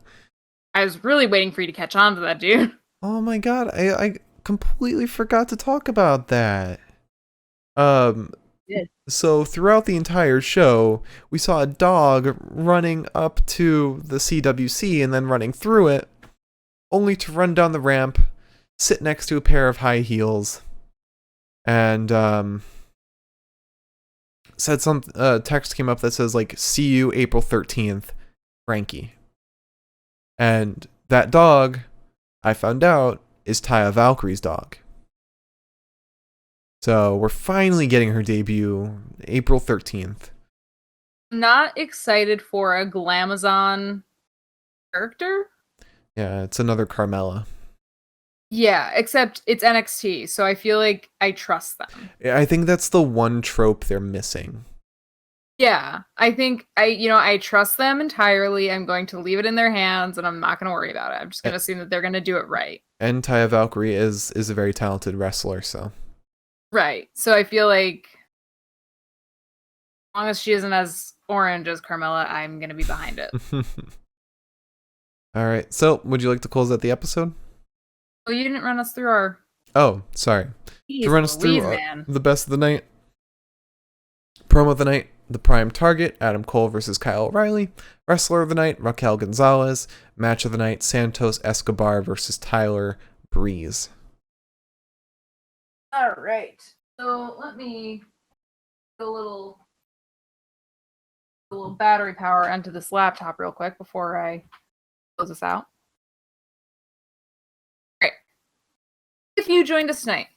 I was really waiting for you to catch on to that, dude. Oh my God. I completely forgot to talk about that. So throughout the entire show, we saw a dog running up to the CWC and then running through it, only to run down the ramp, sit next to a pair of high heels, and said some text came up that says like, "See you April 13th, Frankie." And that dog, I found out, is Taya Valkyrie's dog. So we're finally getting her debut April 13th. Not excited for a Glamazon character. Yeah, it's another Carmella. Yeah, except it's NXT, so I feel like I trust them. I think that's the one trope they're missing. Yeah, I think I trust them entirely. I'm going to leave it in their hands, and I'm not going to worry about it. I'm just going to assume that they're going to do it right. And Taya Valkyrie is a very talented wrestler, so. Right. So I feel like as long as she isn't as orange as Carmella, I'm going to be behind it. All right. So, would you like to close out the episode? Well, you didn't run us through our... Oh, sorry. To run us through the best of the night. Promo of the night, the prime target, Adam Cole versus Kyle O'Reilly. Wrestler of the night, Raquel Gonzalez. Match of the night, Santos Escobar versus Tyler Breeze. All right. So let me put a little battery power onto this laptop real quick before I close this out. All right. If you joined us tonight,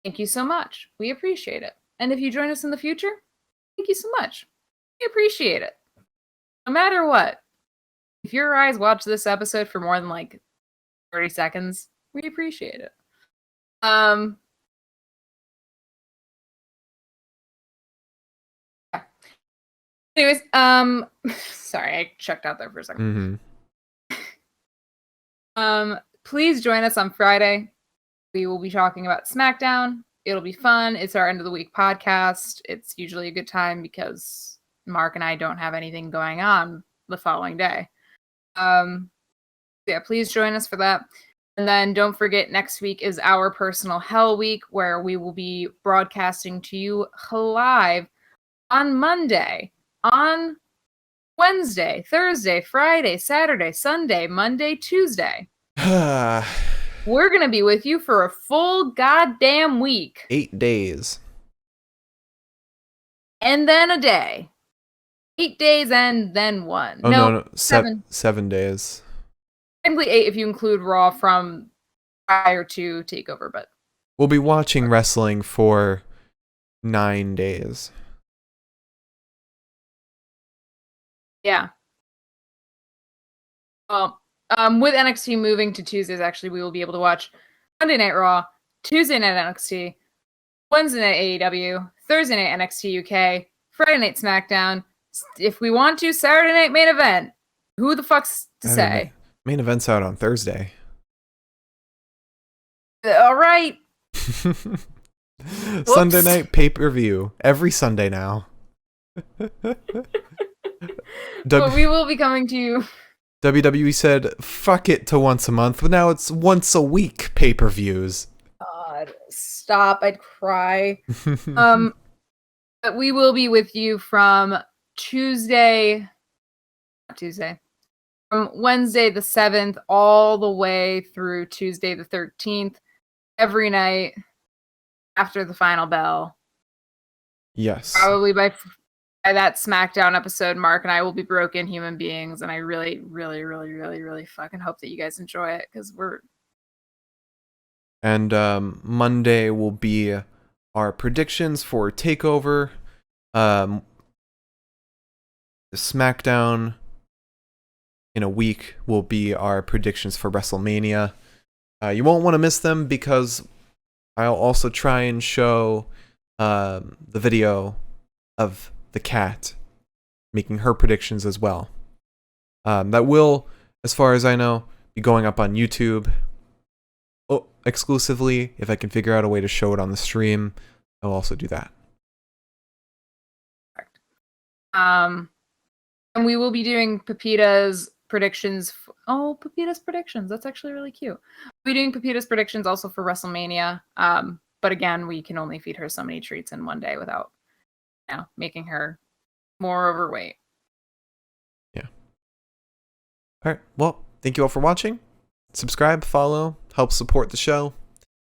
thank you so much. We appreciate it. And if you join us in the future, thank you so much. We appreciate it. No matter what, if your eyes watch this episode for more than like 30 seconds, we appreciate it. Anyways, sorry, I checked out there for a second. Please join us on Friday. We will be talking about SmackDown. It'll be fun. It's our end of the week podcast. It's usually a good time because Mark and I don't have anything going on the following day. Yeah, please join us for that. And then don't forget, next week is our personal Hell Week, where we will be broadcasting to you live on Monday, on Wednesday, Thursday, Friday, Saturday, Sunday, Monday, Tuesday. We're going to be with you for a full goddamn week. 8 days. And then a day. 8 days and then one. Oh, no. 7 days. Technically 8 if you include Raw from prior to TakeOver, but... We'll be watching wrestling for 9 days. Yeah. Well, with NXT moving to Tuesdays, actually, we will be able to watch Monday Night Raw, Tuesday Night NXT, Wednesday Night AEW, Thursday Night NXT UK, Friday Night SmackDown. If we want to, Saturday Night Main Event. Who the fuck's to say? Main Event's out on Thursday. All right. Sunday night pay-per-view. Every Sunday now. But we will be coming to you. WWE said, fuck it to once a month, but now it's once a week pay-per-views. God, stop. I'd cry. But we will be with you from from Wednesday the 7th all the way through Tuesday the 13th, every night after the final bell. Yes. Probably by that SmackDown episode, Mark and I will be broken human beings, and I really, really, really, really, really fucking hope that you guys enjoy it, because we're... And Monday will be our predictions for TakeOver. The SmackDown in a week will be our predictions for WrestleMania. You won't want to miss them, because I'll also try and show the video of the cat making her predictions as well. That will, as far as I know, be going up on YouTube exclusively. If I can figure out a way to show it on the stream, I'll also do that. And we will be doing Pepita's predictions. Pepita's predictions. That's actually really cute. We'll be doing Pepita's predictions also for WrestleMania. But again, we can only feed her so many treats in one day without, making her more overweight. Yeah. All right. Well, thank you all for watching. Subscribe, follow, help support the show.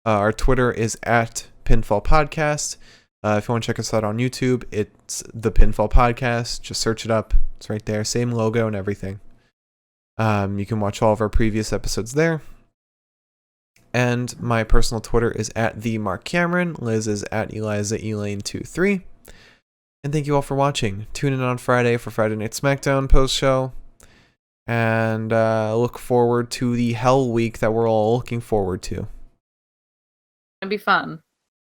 Our Twitter is at Pinfall Podcast. If you want to check us out on YouTube, it's the Pinfall Podcast. Just search it up. It's right there. Same logo and everything. You can watch all of our previous episodes there. And my personal Twitter is at the Mark Cameron. Liz is at Eliza Elaine23. And thank you all for watching. Tune in on Friday for Friday Night SmackDown post-show. And look forward to the Hell Week that we're all looking forward to. It'll be fun.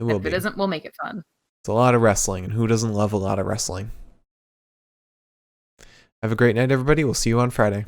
It will if be. It isn't, we'll make it fun. It's a lot of wrestling, and who doesn't love a lot of wrestling? Have a great night, everybody. We'll see you on Friday.